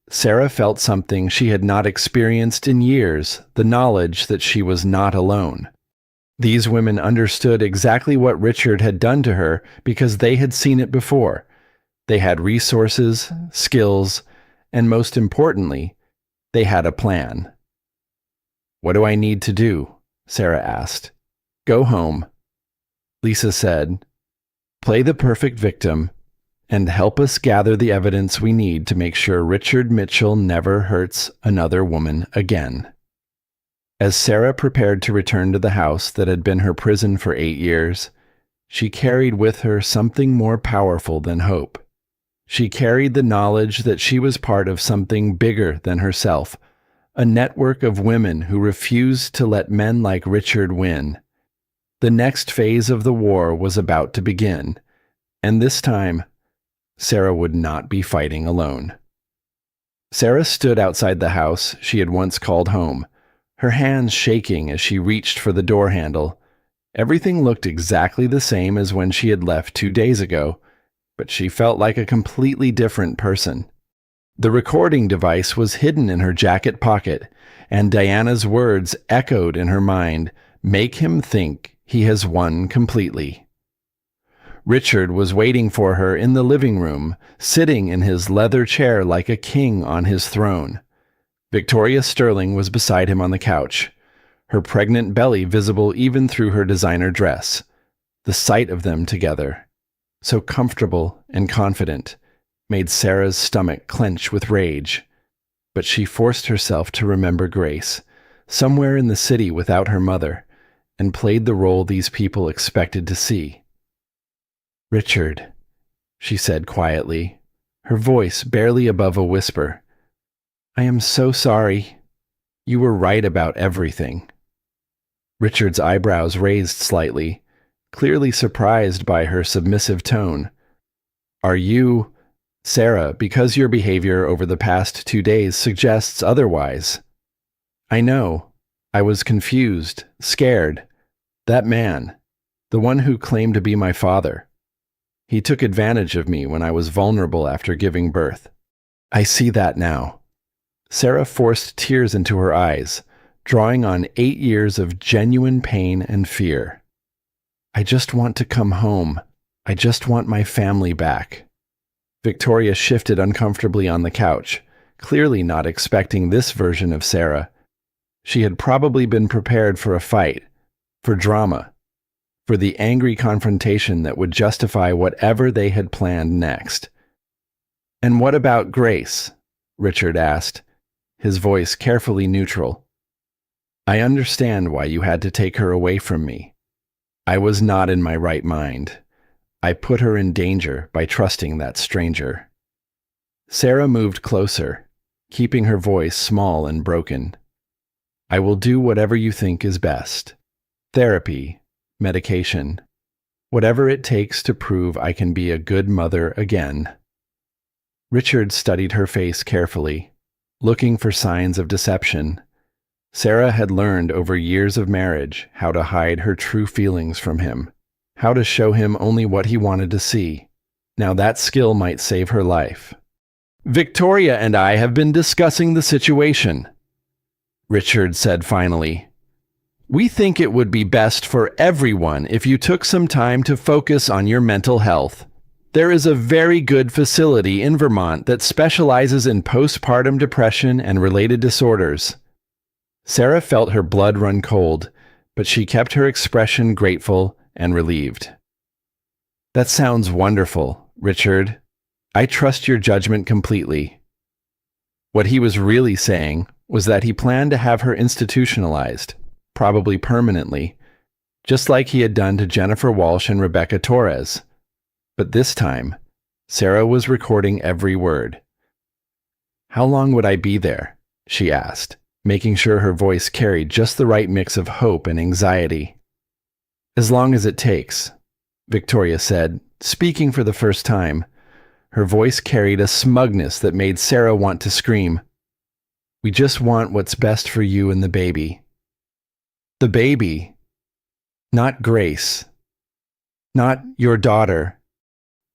Sarah felt something she had not experienced in years, the knowledge that she was not alone. These women understood exactly what Richard had done to her because they had seen it before. They had resources, skills, and most importantly, they had a plan. What do I need to do? Sarah asked. Go home. Lisa said, play the perfect victim and help us gather the evidence we need to make sure Richard Mitchell never hurts another woman again. As Sarah prepared to return to the house that had been her prison for 8 years, she carried with her something more powerful than hope. She carried the knowledge that she was part of something bigger than herself, a network of women who refused to let men like Richard win. The next phase of the war was about to begin, and this time, Sarah would not be fighting alone. Sarah stood outside the house she had once called home, her hands shaking as she reached for the door handle. Everything looked exactly the same as when she had left 2 days ago, but she felt like a completely different person. The recording device was hidden in her jacket pocket, and Diana's words echoed in her mind, "Make him think he has won completely." Richard was waiting for her in the living room, sitting in his leather chair like a king on his throne. Victoria Sterling was beside him on the couch, her pregnant belly visible even through her designer dress. The sight of them together, so comfortable and confident, made Sarah's stomach clench with rage. But she forced herself to remember Grace, somewhere in the city without her mother, and played the role these people expected to see. "Richard," she said quietly, her voice barely above a whisper. "I am so sorry. You were right about everything." Richard's eyebrows raised slightly, clearly surprised by her submissive tone. "Are you, Sarah, because your behavior over the past 2 days suggests otherwise. I know. I was confused, scared. That man, the one who claimed to be my father. He took advantage of me when I was vulnerable after giving birth. I see that now." Sarah forced tears into her eyes, drawing on 8 years of genuine pain and fear. "I just want to come home. I just want my family back." Victoria shifted uncomfortably on the couch, clearly not expecting this version of Sarah. She had probably been prepared for a fight, for drama, for the angry confrontation that would justify whatever they had planned next. And what about Grace? Richard asked, his voice carefully neutral. I understand why you had to take her away from me. I was not in my right mind. I put her in danger by trusting that stranger. Sarah moved closer, keeping her voice small and broken. I will do whatever you think is best. Therapy, medication, whatever it takes to prove I can be a good mother again. Richard studied her face carefully, looking for signs of deception. Sarah had learned over years of marriage how to hide her true feelings from him, how to show him only what he wanted to see. Now that skill might save her life. Victoria and I have been discussing the situation, Richard said finally. We think it would be best for everyone if you took some time to focus on your mental health. There is a very good facility in Vermont that specializes in postpartum depression and related disorders. Sarah felt her blood run cold, but she kept her expression grateful and relieved. That sounds wonderful, Richard. I trust your judgment completely. What he was really saying was that he planned to have her institutionalized, probably permanently, just like he had done to Jennifer Walsh and Rebecca Torres. But this time, Sarah was recording every word. How long would I be there? She asked, making sure her voice carried just the right mix of hope and anxiety. As long as it takes, Victoria said, speaking for the first time. Her voice carried a smugness that made Sarah want to scream. We just want what's best for you and the baby. The baby. Not Grace. Not your daughter.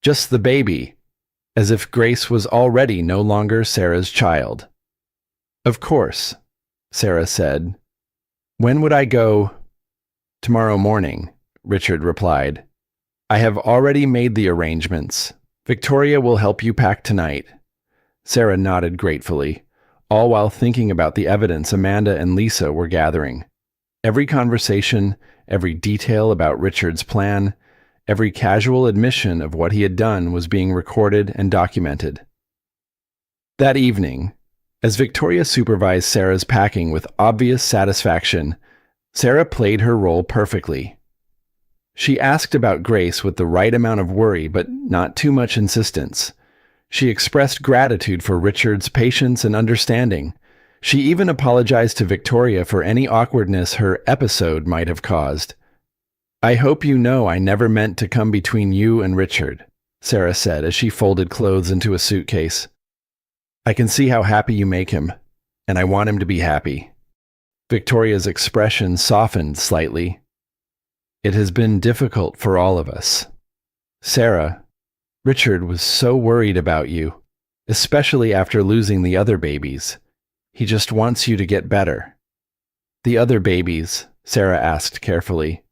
Just the baby, as if Grace was already no longer Sarah's child. Of course, Sarah said. When would I go? Tomorrow morning, Richard replied. I have already made the arrangements. Victoria will help you pack tonight. Sarah nodded gratefully, all while thinking about the evidence Amanda and Lisa were gathering. Every conversation, every detail about Richard's plan, every casual admission of what he had done was being recorded and documented. That evening, as Victoria supervised Sarah's packing with obvious satisfaction, Sarah played her role perfectly. She asked about Grace with the right amount of worry, but not too much insistence. She expressed gratitude for Richard's patience and understanding. She even apologized to Victoria for any awkwardness her episode might have caused. I hope you know I never meant to come between you and Richard, Sarah said as she folded clothes into a suitcase. I can see how happy you make him, and I want him to be happy. Victoria's expression softened slightly. It has been difficult for all of us. Sarah, Richard was so worried about you, especially after losing the other babies. He just wants you to get better. The other babies, Sarah asked carefully.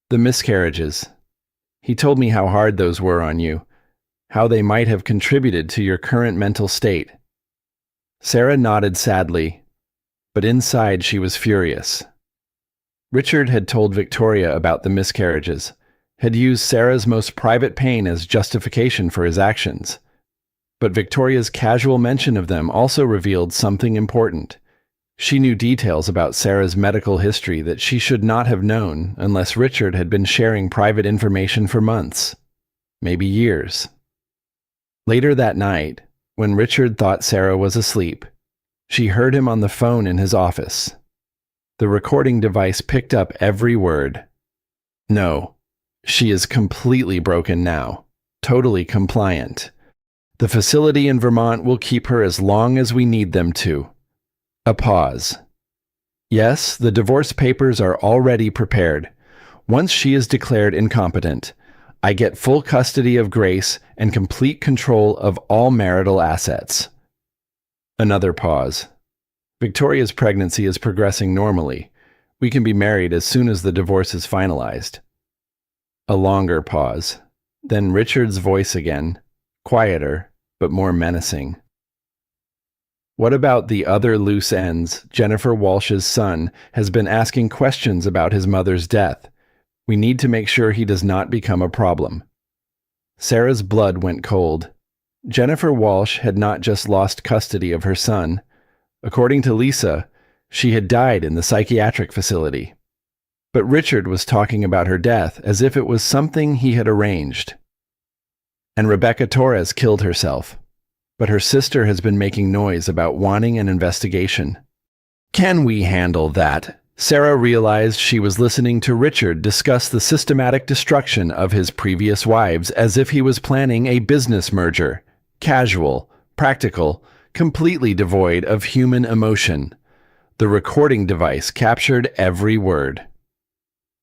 The miscarriages. He told me how hard those were on you, how they might have contributed to your current mental state. Sarah nodded sadly, but inside she was furious. Richard had told Victoria about the miscarriages, had used Sarah's most private pain as justification for his actions. But Victoria's casual mention of them also revealed something important. She knew details about Sarah's medical history that she should not have known unless Richard had been sharing private information for months, maybe years. Later that night, when Richard thought Sarah was asleep, she heard him on the phone in his office. The recording device picked up every word. No, she is completely broken now, totally compliant. The facility in Vermont will keep her as long as we need them to. A pause. Yes, the divorce papers are already prepared. Once she is declared incompetent, I get full custody of Grace and complete control of all marital assets. Another pause. Victoria's pregnancy is progressing normally. We can be married as soon as the divorce is finalized. A longer pause. Then Richard's voice again, quieter, but more menacing. What about the other loose ends? Jennifer Walsh's son has been asking questions about his mother's death. We need to make sure he does not become a problem. Sarah's blood went cold. Jennifer Walsh had not just lost custody of her son. According to Lisa, she had died in the psychiatric facility. But Richard was talking about her death as if it was something he had arranged. And Rebecca Torres killed herself. But her sister has been making noise about wanting an investigation. Can we handle that? Sarah realized she was listening to Richard discuss the systematic destruction of his previous wives as if he was planning a business merger. Casual, practical, completely devoid of human emotion. The recording device captured every word.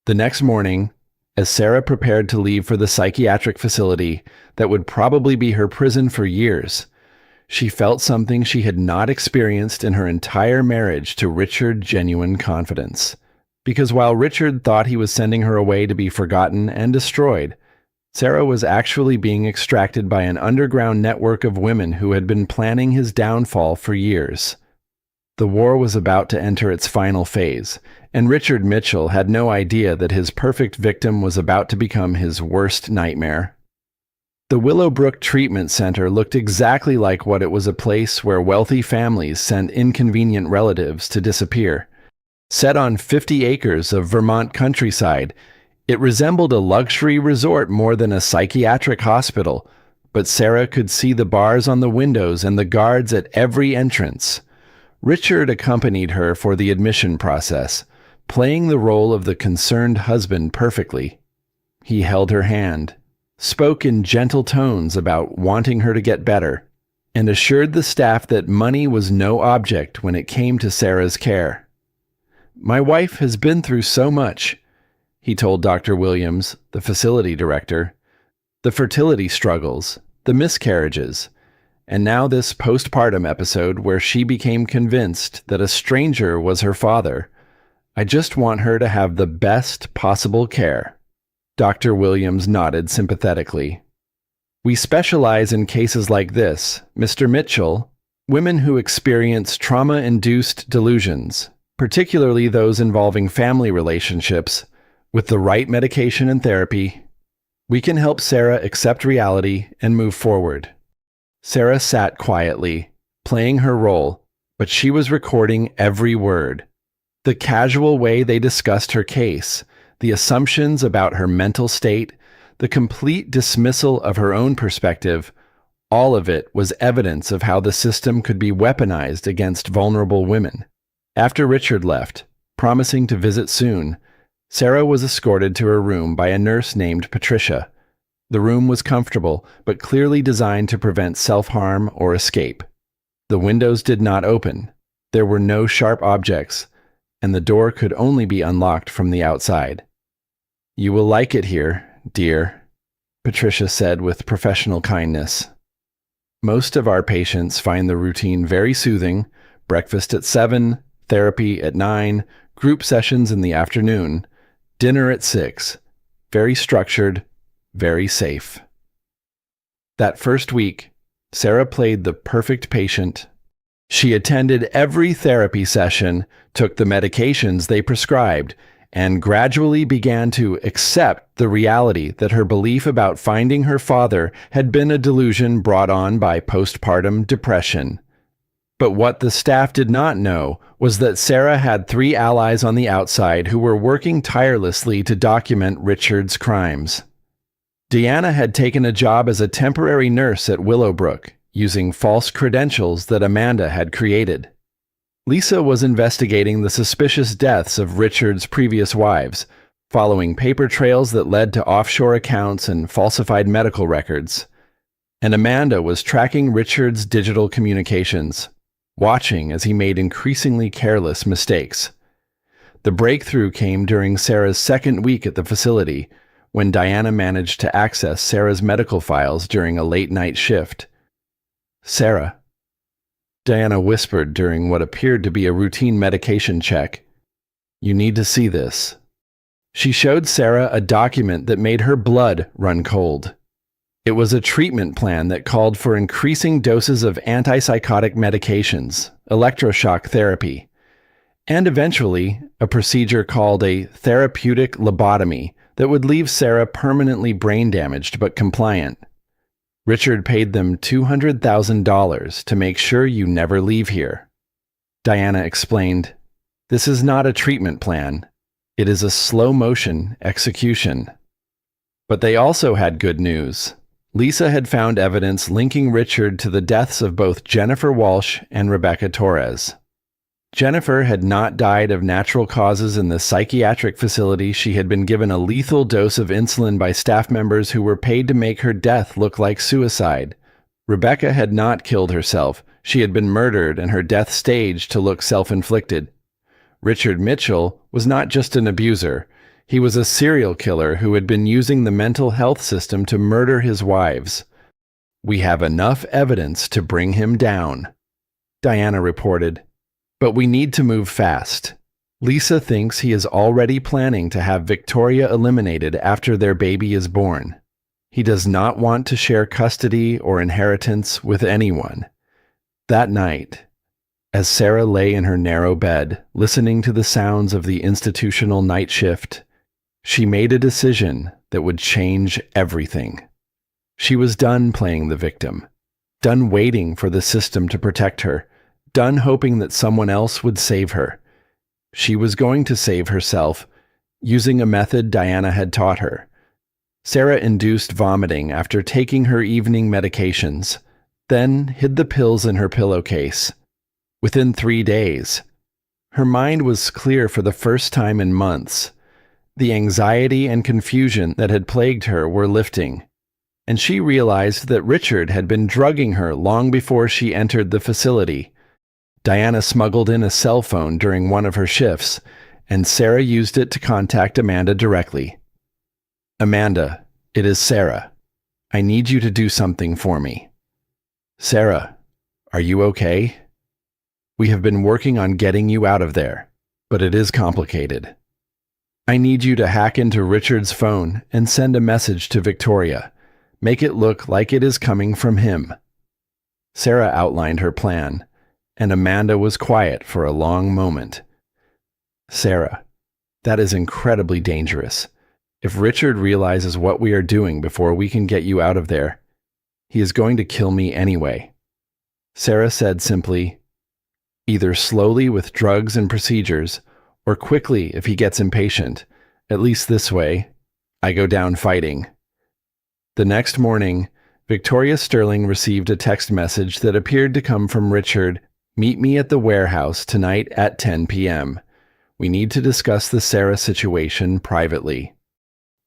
The next morning, as Sarah prepared to leave for the psychiatric facility that would probably be her prison for years, she felt something she had not experienced in her entire marriage to Richard: genuine confidence. Because while Richard thought he was sending her away to be forgotten and destroyed, Sarah was actually being extracted by an underground network of women who had been planning his downfall for years. The war was about to enter its final phase, and Richard Mitchell had no idea that his perfect victim was about to become his worst nightmare. The Willowbrook Treatment Center looked exactly like what it was, a place where wealthy families sent inconvenient relatives to disappear. Set on 50 acres of Vermont countryside, it resembled a luxury resort more than a psychiatric hospital, but Sarah could see the bars on the windows and the guards at every entrance. Richard accompanied her for the admission process, playing the role of the concerned husband perfectly. He held her hand, spoke in gentle tones about wanting her to get better, and assured the staff that money was no object when it came to Sarah's care. "My wife has been through so much," he told Dr. Williams, the facility director. "The fertility struggles, the miscarriages, and now this postpartum episode where she became convinced that a stranger was her father. I just want her to have the best possible care." Dr. Williams nodded sympathetically. "We specialize in cases like this, Mr. Mitchell, women who experience trauma-induced delusions, particularly those involving family relationships. With the right medication and therapy, we can help Sarah accept reality and move forward." Sarah sat quietly, playing her role, but she was recording every word. The casual way they discussed her case, the assumptions about her mental state, the complete dismissal of her own perspective, all of it was evidence of how the system could be weaponized against vulnerable women. After Richard left, promising to visit soon, Sarah was escorted to her room by a nurse named Patricia. The room was comfortable, but clearly designed to prevent self-harm or escape. The windows did not open. There were no sharp objects, and the door could only be unlocked from the outside. "You will like it here, dear," Patricia said with professional kindness. "Most of our patients find the routine very soothing: breakfast at 7, therapy at 9, group sessions in the afternoon, dinner at 6. Very structured, very safe." That first week, Sarah played the perfect patient. She attended every therapy session, took the medications they prescribed, and gradually began to accept the reality that her belief about finding her father had been a delusion brought on by postpartum depression. But what the staff did not know was that Sarah had 3 allies on the outside who were working tirelessly to document Richard's crimes. Deanna had taken a job as a temporary nurse at Willowbrook, using false credentials that Amanda had created. Lisa was investigating the suspicious deaths of Richard's previous wives, following paper trails that led to offshore accounts and falsified medical records. And Amanda was tracking Richard's digital communications, watching as he made increasingly careless mistakes. The breakthrough came during Sarah's second week at the facility, when Diana managed to access Sarah's medical files during a late-night shift. "Sarah," Diana whispered during what appeared to be a routine medication check, "you need to see this." She showed Sarah a document that made her blood run cold. It was a treatment plan that called for increasing doses of antipsychotic medications, electroshock therapy, and eventually a procedure called a therapeutic lobotomy that would leave Sarah permanently brain damaged but compliant. Richard paid them $200,000 to make sure you never leave here. Diana explained, "This is not a treatment plan. It is a slow-motion execution." But they also had good news. Lisa had found evidence linking Richard to the deaths of both Jennifer Walsh and Rebecca Torres. Jennifer had not died of natural causes in the psychiatric facility. She had been given a lethal dose of insulin by staff members who were paid to make her death look like suicide. Rebecca had not killed herself. She had been murdered and her death staged to look self-inflicted. Richard Mitchell was not just an abuser. He was a serial killer who had been using the mental health system to murder his wives. "We have enough evidence to bring him down," Diana reported. "But we need to move fast. Lisa thinks he is already planning to have Victoria eliminated after their baby is born. He does not want to share custody or inheritance with anyone." That night, as Sarah lay in her narrow bed, listening to the sounds of the institutional night shift, she made a decision that would change everything. She was done playing the victim, done waiting for the system to protect her, done hoping that someone else would save her. She was going to save herself, using a method Diana had taught her. Sarah induced vomiting after taking her evening medications, then hid the pills in her pillowcase. Within 3 days, her mind was clear for the first time in months. The anxiety and confusion that had plagued her were lifting, and she realized that Richard had been drugging her long before she entered the facility. Diana smuggled in a cell phone during one of her shifts, and Sarah used it to contact Amanda directly. "Amanda, it is Sarah. I need you to do something for me." "Sarah, are you okay? We have been working on getting you out of there, but it is complicated. I need you to hack into Richard's phone and send a message to Victoria. Make it look like it is coming from him." Sarah outlined her plan, and Amanda was quiet for a long moment. "Sarah, that is incredibly dangerous. If Richard realizes what we are doing before we can get you out of there, he is going to kill me anyway." Sarah said simply, "Either slowly with drugs and procedures, or quickly if he gets impatient. At least this way, I go down fighting." The next morning, Victoria Sterling received a text message that appeared to come from Richard. "Meet me at the warehouse tonight at 10 p.m. We need to discuss the Sarah situation privately."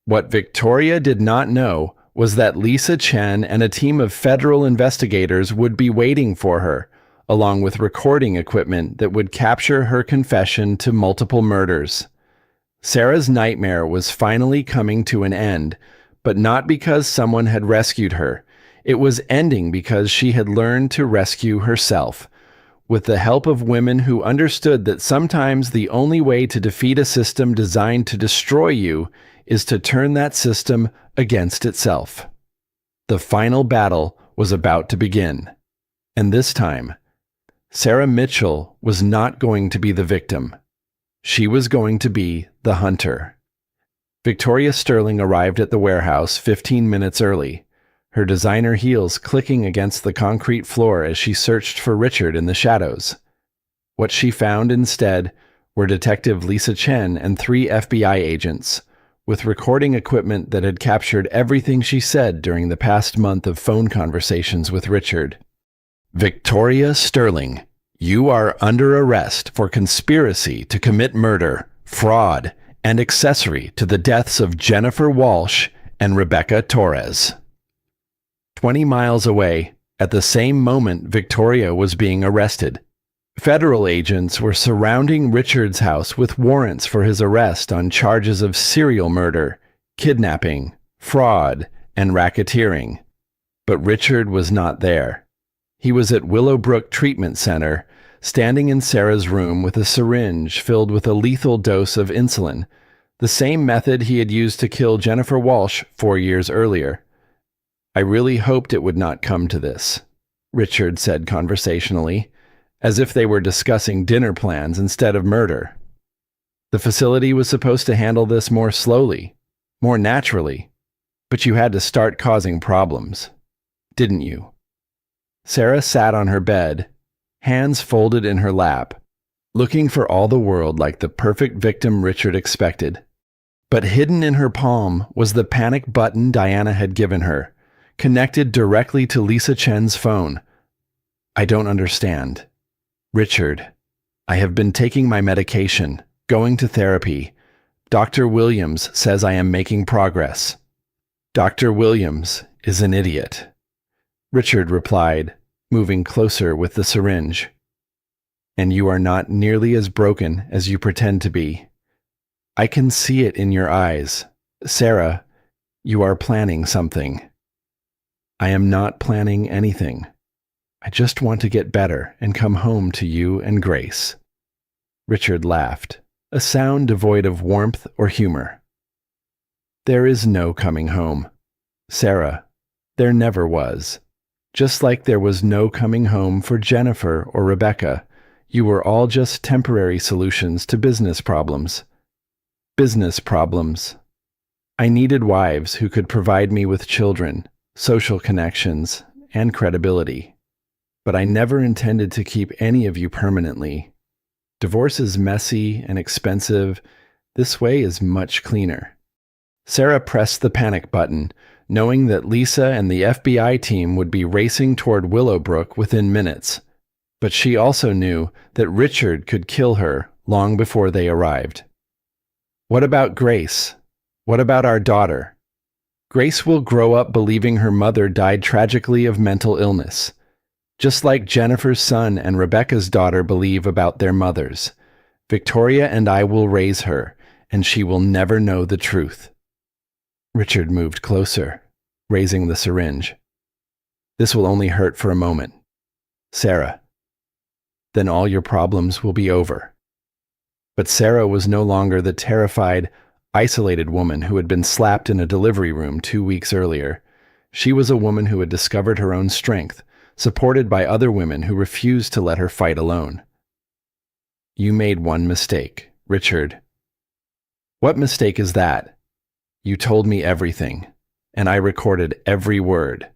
What Victoria did not know was that Lisa Chen and a team of federal investigators would be waiting for her, along with recording equipment that would capture her confession to multiple murders. Sarah's nightmare was finally coming to an end, but not because someone had rescued her. It was ending because she had learned to rescue herself, with the help of women who understood that sometimes the only way to defeat a system designed to destroy you is to turn that system against itself. The final battle was about to begin, and this time, Sarah Mitchell was not going to be the victim. She was going to be the hunter. Victoria Sterling arrived at the warehouse 15 minutes early, her designer heels clicking against the concrete floor as she searched for Richard in the shadows. What she found instead were Detective Lisa Chen and 3 FBI agents, with recording equipment that had captured everything she said during the past month of phone conversations with Richard. "Victoria Sterling, you are under arrest for conspiracy to commit murder, fraud, and accessory to the deaths of Jennifer Walsh and Rebecca Torres." 20 miles away, at the same moment Victoria was being arrested, federal agents were surrounding Richard's house with warrants for his arrest on charges of serial murder, kidnapping, fraud, and racketeering. But Richard was not there. He was at Willowbrook Treatment Center, standing in Sarah's room with a syringe filled with a lethal dose of insulin, the same method he had used to kill Jennifer Walsh 4 years earlier. "I really hoped it would not come to this," Richard said conversationally, as if they were discussing dinner plans instead of murder. "The facility was supposed to handle this more slowly, more naturally, but you had to start causing problems. didn't you?" Sarah sat on her bed, hands folded in her lap, looking for all the world like the perfect victim Richard expected. But hidden in her palm was the panic button Diana had given her, connected directly to Lisa Chen's phone. "I don't understand. Richard, I have been taking my medication, going to therapy. Dr. Williams says I am making progress." "Dr. Williams is an idiot," Richard replied, moving closer with the syringe. "And you are not nearly as broken as you pretend to be. I can see it in your eyes. Sarah, you are planning something." "I am not planning anything. I just want to get better and come home to you and Grace." Richard laughed, a sound devoid of warmth or humor. "There is no coming home. Sarah, there never was. Just like there was no coming home for Jennifer or Rebecca. You were all just temporary solutions to business problems. Business problems. I needed wives who could provide me with children, social connections, and credibility. But I never intended to keep any of you permanently. Divorce is messy and expensive. This way is much cleaner." Sarah pressed the panic button, knowing that Lisa and the FBI team would be racing toward Willowbrook within minutes. But she also knew that Richard could kill her long before they arrived. "What about Grace? What about our daughter? Grace will grow up believing her mother died tragically of mental illness, just like Jennifer's son and Rebecca's daughter believe about their mothers. Victoria and I will raise her, and she will never know the truth." Richard moved closer, raising the syringe. "This will only hurt for a moment. Sarah, then all your problems will be over." But Sarah was no longer the terrified, isolated woman who had been slapped in a delivery room 2 weeks earlier. She was a woman who had discovered her own strength, supported by other women who refused to let her fight alone. "You made one mistake, Richard." "What mistake is that?" "You told me everything, and I recorded every word."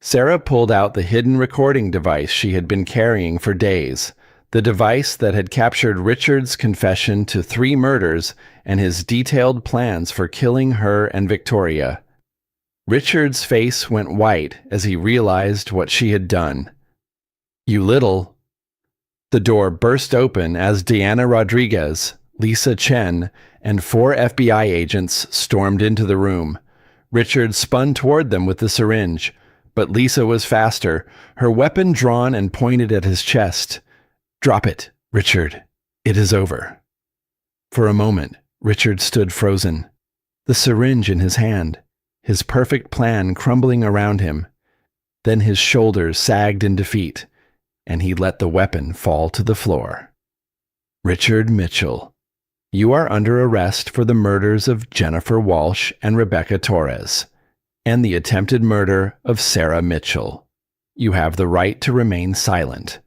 Sarah pulled out the hidden recording device she had been carrying for days, the device that had captured Richard's confession to 3 murders and his detailed plans for killing her and Victoria. Richard's face went white as he realized what she had done. "You little—" The door burst open as Diana Rodriguez, Lisa Chen, and 4 FBI agents stormed into the room. Richard spun toward them with the syringe, but Lisa was faster, her weapon drawn and pointed at his chest. "Drop it, Richard. It is over." For a moment, Richard stood frozen, the syringe in his hand, his perfect plan crumbling around him. Then his shoulders sagged in defeat, and he let the weapon fall to the floor. "Richard Mitchell, you are under arrest for the murders of Jennifer Walsh and Rebecca Torres, and the attempted murder of Sarah Mitchell. You have the right to remain silent."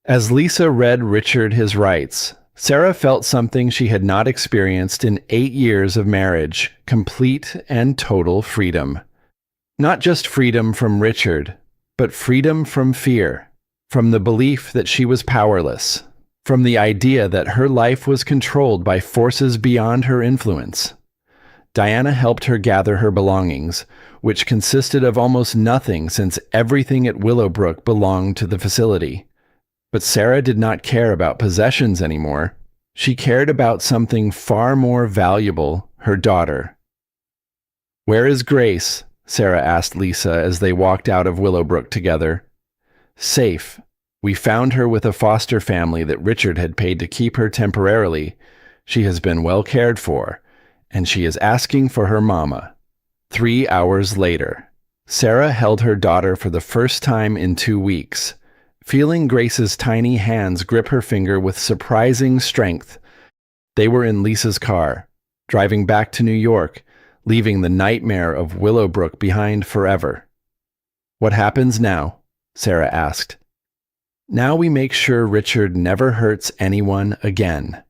As Lisa read Richard his rights, Sarah felt something she had not experienced in 8 years of marriage: complete and total freedom. Not just freedom from Richard, but freedom from fear, from the belief that she was powerless, from the idea that her life was controlled by forces beyond her influence. Diana helped her gather her belongings, which consisted of almost nothing since everything at Willowbrook belonged to the facility. But Sarah did not care about possessions anymore. She cared about something far more valuable: her daughter. "Where is Grace?" Sarah asked Lisa as they walked out of Willowbrook together. "Safe. We found her with a foster family that Richard had paid to keep her temporarily. She has been well cared for, and she is asking for her mama." 3 hours later, Sarah held her daughter for the first time in 2 weeks. Feeling Grace's tiny hands grip her finger with surprising strength, they were in Lisa's car, driving back to New York, leaving the nightmare of Willowbrook behind forever. "What happens now?" Sarah asked. "Now we make sure Richard never hurts anyone again."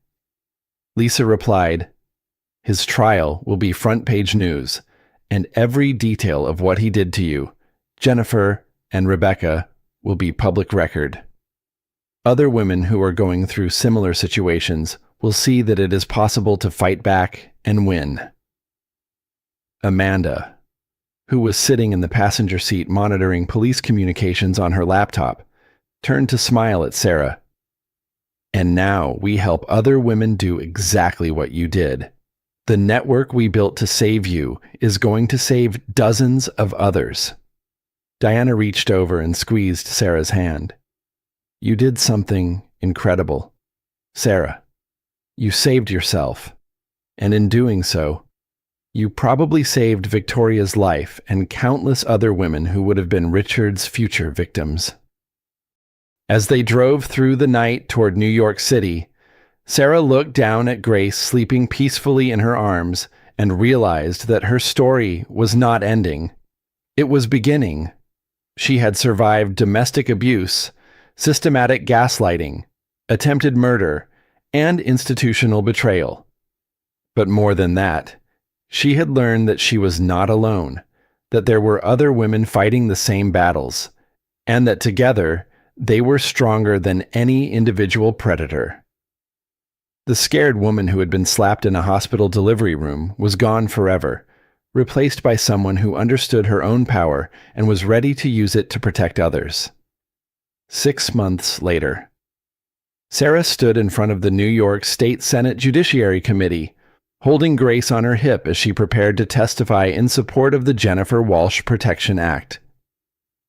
Lisa replied, "His trial will be front-page news, and every detail of what he did to you, Jennifer and Rebecca will be public record. Other women who are going through similar situations will see that it is possible to fight back and win. Amanda, who was sitting in the passenger seat monitoring police communications on her laptop, turned to smile at Sarah. And now we help other women do exactly what you did. The network we built to save you is going to save dozens of others. Diana reached over and squeezed Sarah's hand. You did something incredible. Sarah, you saved yourself. And in doing so, you probably saved Victoria's life and countless other women who would have been Richard's future victims. As they drove through the night toward New York City, Sarah looked down at Grace sleeping peacefully in her arms and realized that her story was not ending. It was beginning. She had survived domestic abuse, systematic gaslighting, attempted murder, and institutional betrayal. But more than that, she had learned that she was not alone, that there were other women fighting the same battles, and that together they were stronger than any individual predator. The scared woman who had been slapped in a hospital delivery room was gone forever, replaced by someone who understood her own power and was ready to use it to protect others. 6 months later, Sarah stood in front of the New York State Senate Judiciary Committee, holding Grace on her hip as she prepared to testify in support of the Jennifer Walsh Protection Act.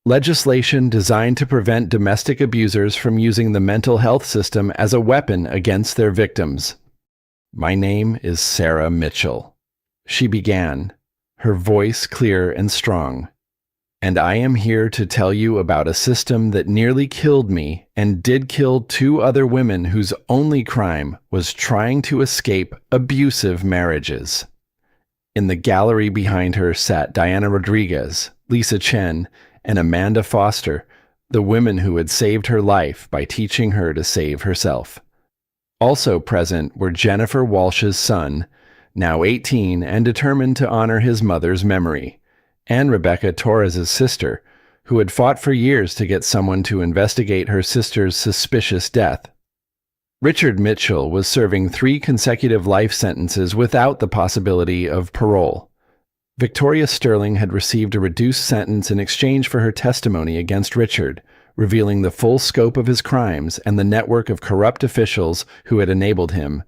Legislation designed to prevent domestic abusers from using the mental health system as a weapon against their victims. My name is Sarah Mitchell, she began, her voice clear and strong. And I am here to tell you about a system that nearly killed me and did kill 2 other women whose only crime was trying to escape abusive marriages. In the gallery behind her sat Diana Rodriguez, Lisa Chen, and Amanda Foster, the women who had saved her life by teaching her to save herself. Also present were Jennifer Walsh's son, now 18 and determined to honor his mother's memory, and Rebecca Torres's sister, who had fought for years to get someone to investigate her sister's suspicious death. Richard Mitchell was serving 3 consecutive life sentences without the possibility of parole. Victoria Sterling had received a reduced sentence in exchange for her testimony against Richard, revealing the full scope of his crimes and the network of corrupt officials who had enabled him.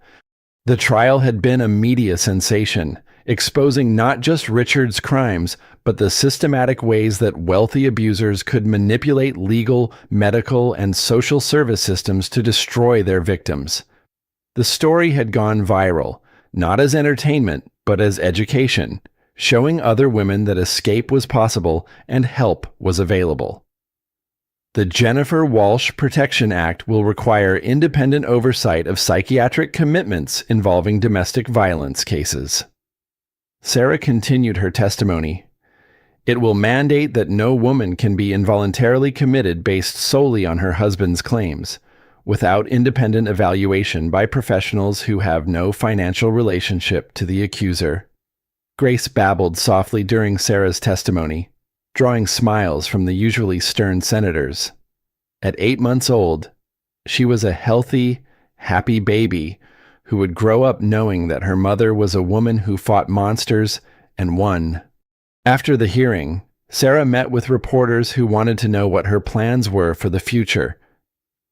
The trial had been a media sensation, exposing not just Richard's crimes, but the systematic ways that wealthy abusers could manipulate legal, medical, and social service systems to destroy their victims. The story had gone viral, not as entertainment, but as education, showing other women that escape was possible and help was available. The Jennifer Walsh Protection Act will require independent oversight of psychiatric commitments involving domestic violence cases. Sarah continued her testimony. It will mandate that no woman can be involuntarily committed based solely on her husband's claims, without independent evaluation by professionals who have no financial relationship to the accuser. Grace babbled softly during Sarah's testimony, drawing smiles from the usually stern senators. At 8 months old, she was a healthy, happy baby who would grow up knowing that her mother was a woman who fought monsters and won. After the hearing, Sarah met with reporters who wanted to know what her plans were for the future.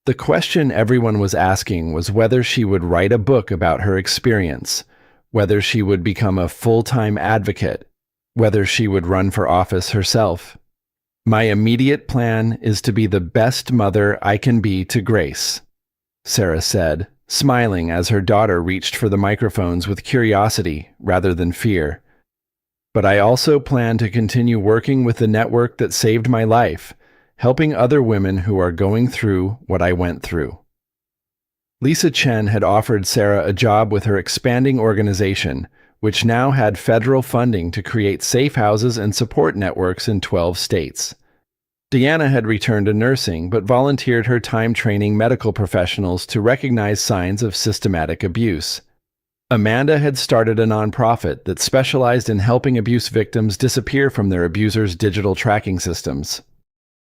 The question everyone was asking was whether she would write a book about her experience, whether she would become a full-time advocate, whether she would run for office herself. My immediate plan is to be the best mother I can be to Grace, Sarah said, smiling as her daughter reached for the microphones with curiosity rather than fear. But I also plan to continue working with the network that saved my life, helping other women who are going through what I went through. Lisa Chen had offered Sarah a job with her expanding organization, which now had federal funding to create safe houses and support networks in 12 states. Deanna had returned to nursing, but volunteered her time training medical professionals to recognize signs of systematic abuse. Amanda had started a nonprofit that specialized in helping abuse victims disappear from their abusers' digital tracking systems.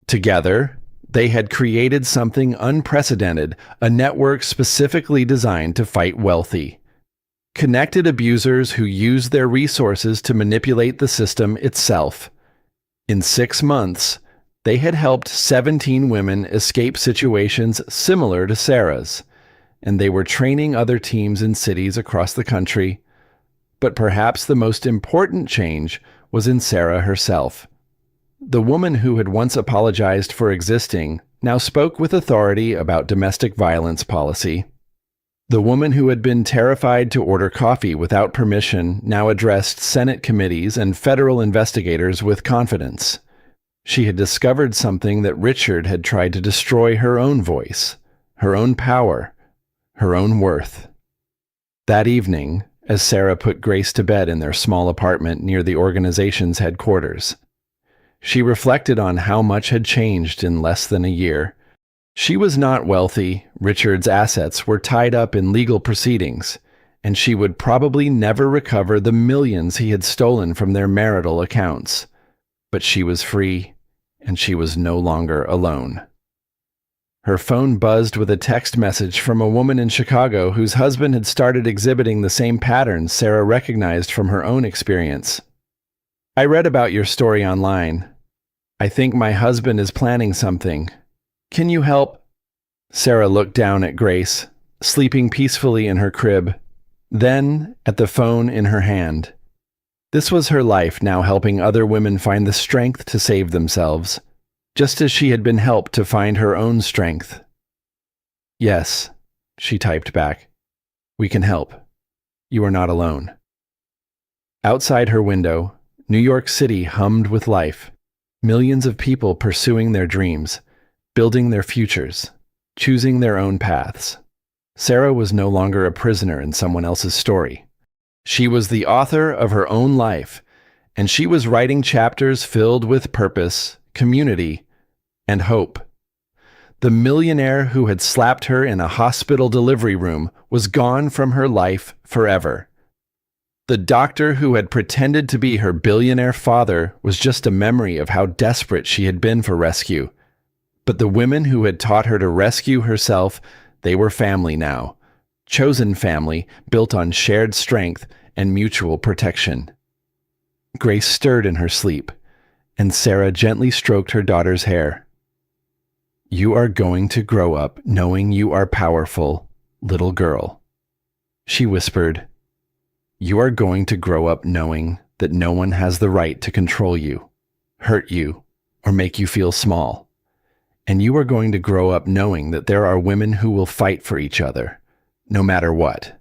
Together, they had created something unprecedented, a network specifically designed to fight wealthy, connected abusers who used their resources to manipulate the system itself. In 6 months, they had helped 17 women escape situations similar to Sarah's, and they were training other teams in cities across the country. But perhaps the most important change was in Sarah herself. The woman who had once apologized for existing now spoke with authority about domestic violence policy. The woman who had been terrified to order coffee without permission now addressed Senate committees and federal investigators with confidence. She had discovered something that Richard had tried to destroy: her own voice, her own power, her own worth. That evening, as Sarah put Grace to bed in their small apartment near the organization's headquarters, she reflected on how much had changed in less than a year. She was not wealthy, Richard's assets were tied up in legal proceedings, and she would probably never recover the millions he had stolen from their marital accounts. But she was free, and she was no longer alone. Her phone buzzed with a text message from a woman in Chicago whose husband had started exhibiting the same patterns Sarah recognized from her own experience. "I read about your story online. I think my husband is planning something. Can you help?" Sarah looked down at Grace, sleeping peacefully in her crib, then at the phone in her hand. This was her life now, helping other women find the strength to save themselves, just as she had been helped to find her own strength. "Yes," she typed back. "We can help. You are not alone." Outside her window, New York City hummed with life. Millions of people pursuing their dreams, building their futures, choosing their own paths. Sarah was no longer a prisoner in someone else's story. She was the author of her own life, and she was writing chapters filled with purpose, community, and hope. The millionaire who had slapped her in a hospital delivery room was gone from her life forever. The doctor who had pretended to be her billionaire father was just a memory of how desperate she had been for rescue. But the women who had taught her to rescue herself, they were family now. Chosen family built on shared strength and mutual protection. Grace stirred in her sleep, and Sarah gently stroked her daughter's hair. "You are going to grow up knowing you are powerful, little girl," she whispered. "You are going to grow up knowing that no one has the right to control you, hurt you, or make you feel small. And you are going to grow up knowing that there are women who will fight for each other, no matter what."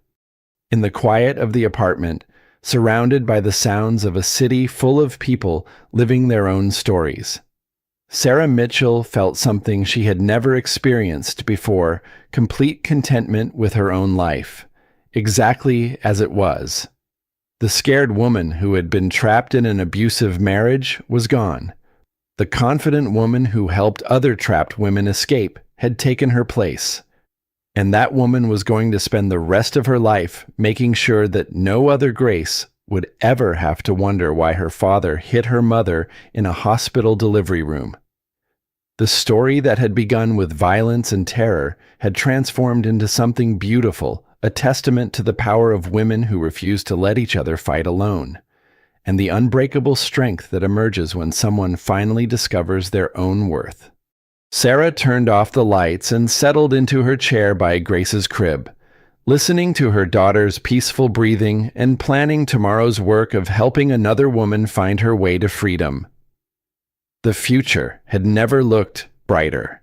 In the quiet of the apartment, surrounded by the sounds of a city full of people living their own stories, Sarah Mitchell felt something she had never experienced before: complete contentment with her own life, exactly as it was. The scared woman who had been trapped in an abusive marriage was gone. The confident woman who helped other trapped women escape had taken her place. And that woman was going to spend the rest of her life making sure that no other Grace would ever have to wonder why her father hit her mother in a hospital delivery room. The story that had begun with violence and terror had transformed into something beautiful, a testament to the power of women who refuse to let each other fight alone, and the unbreakable strength that emerges when someone finally discovers their own worth. Sarah turned off the lights and settled into her chair by Grace's crib, listening to her daughter's peaceful breathing and planning tomorrow's work of helping another woman find her way to freedom. The future had never looked brighter.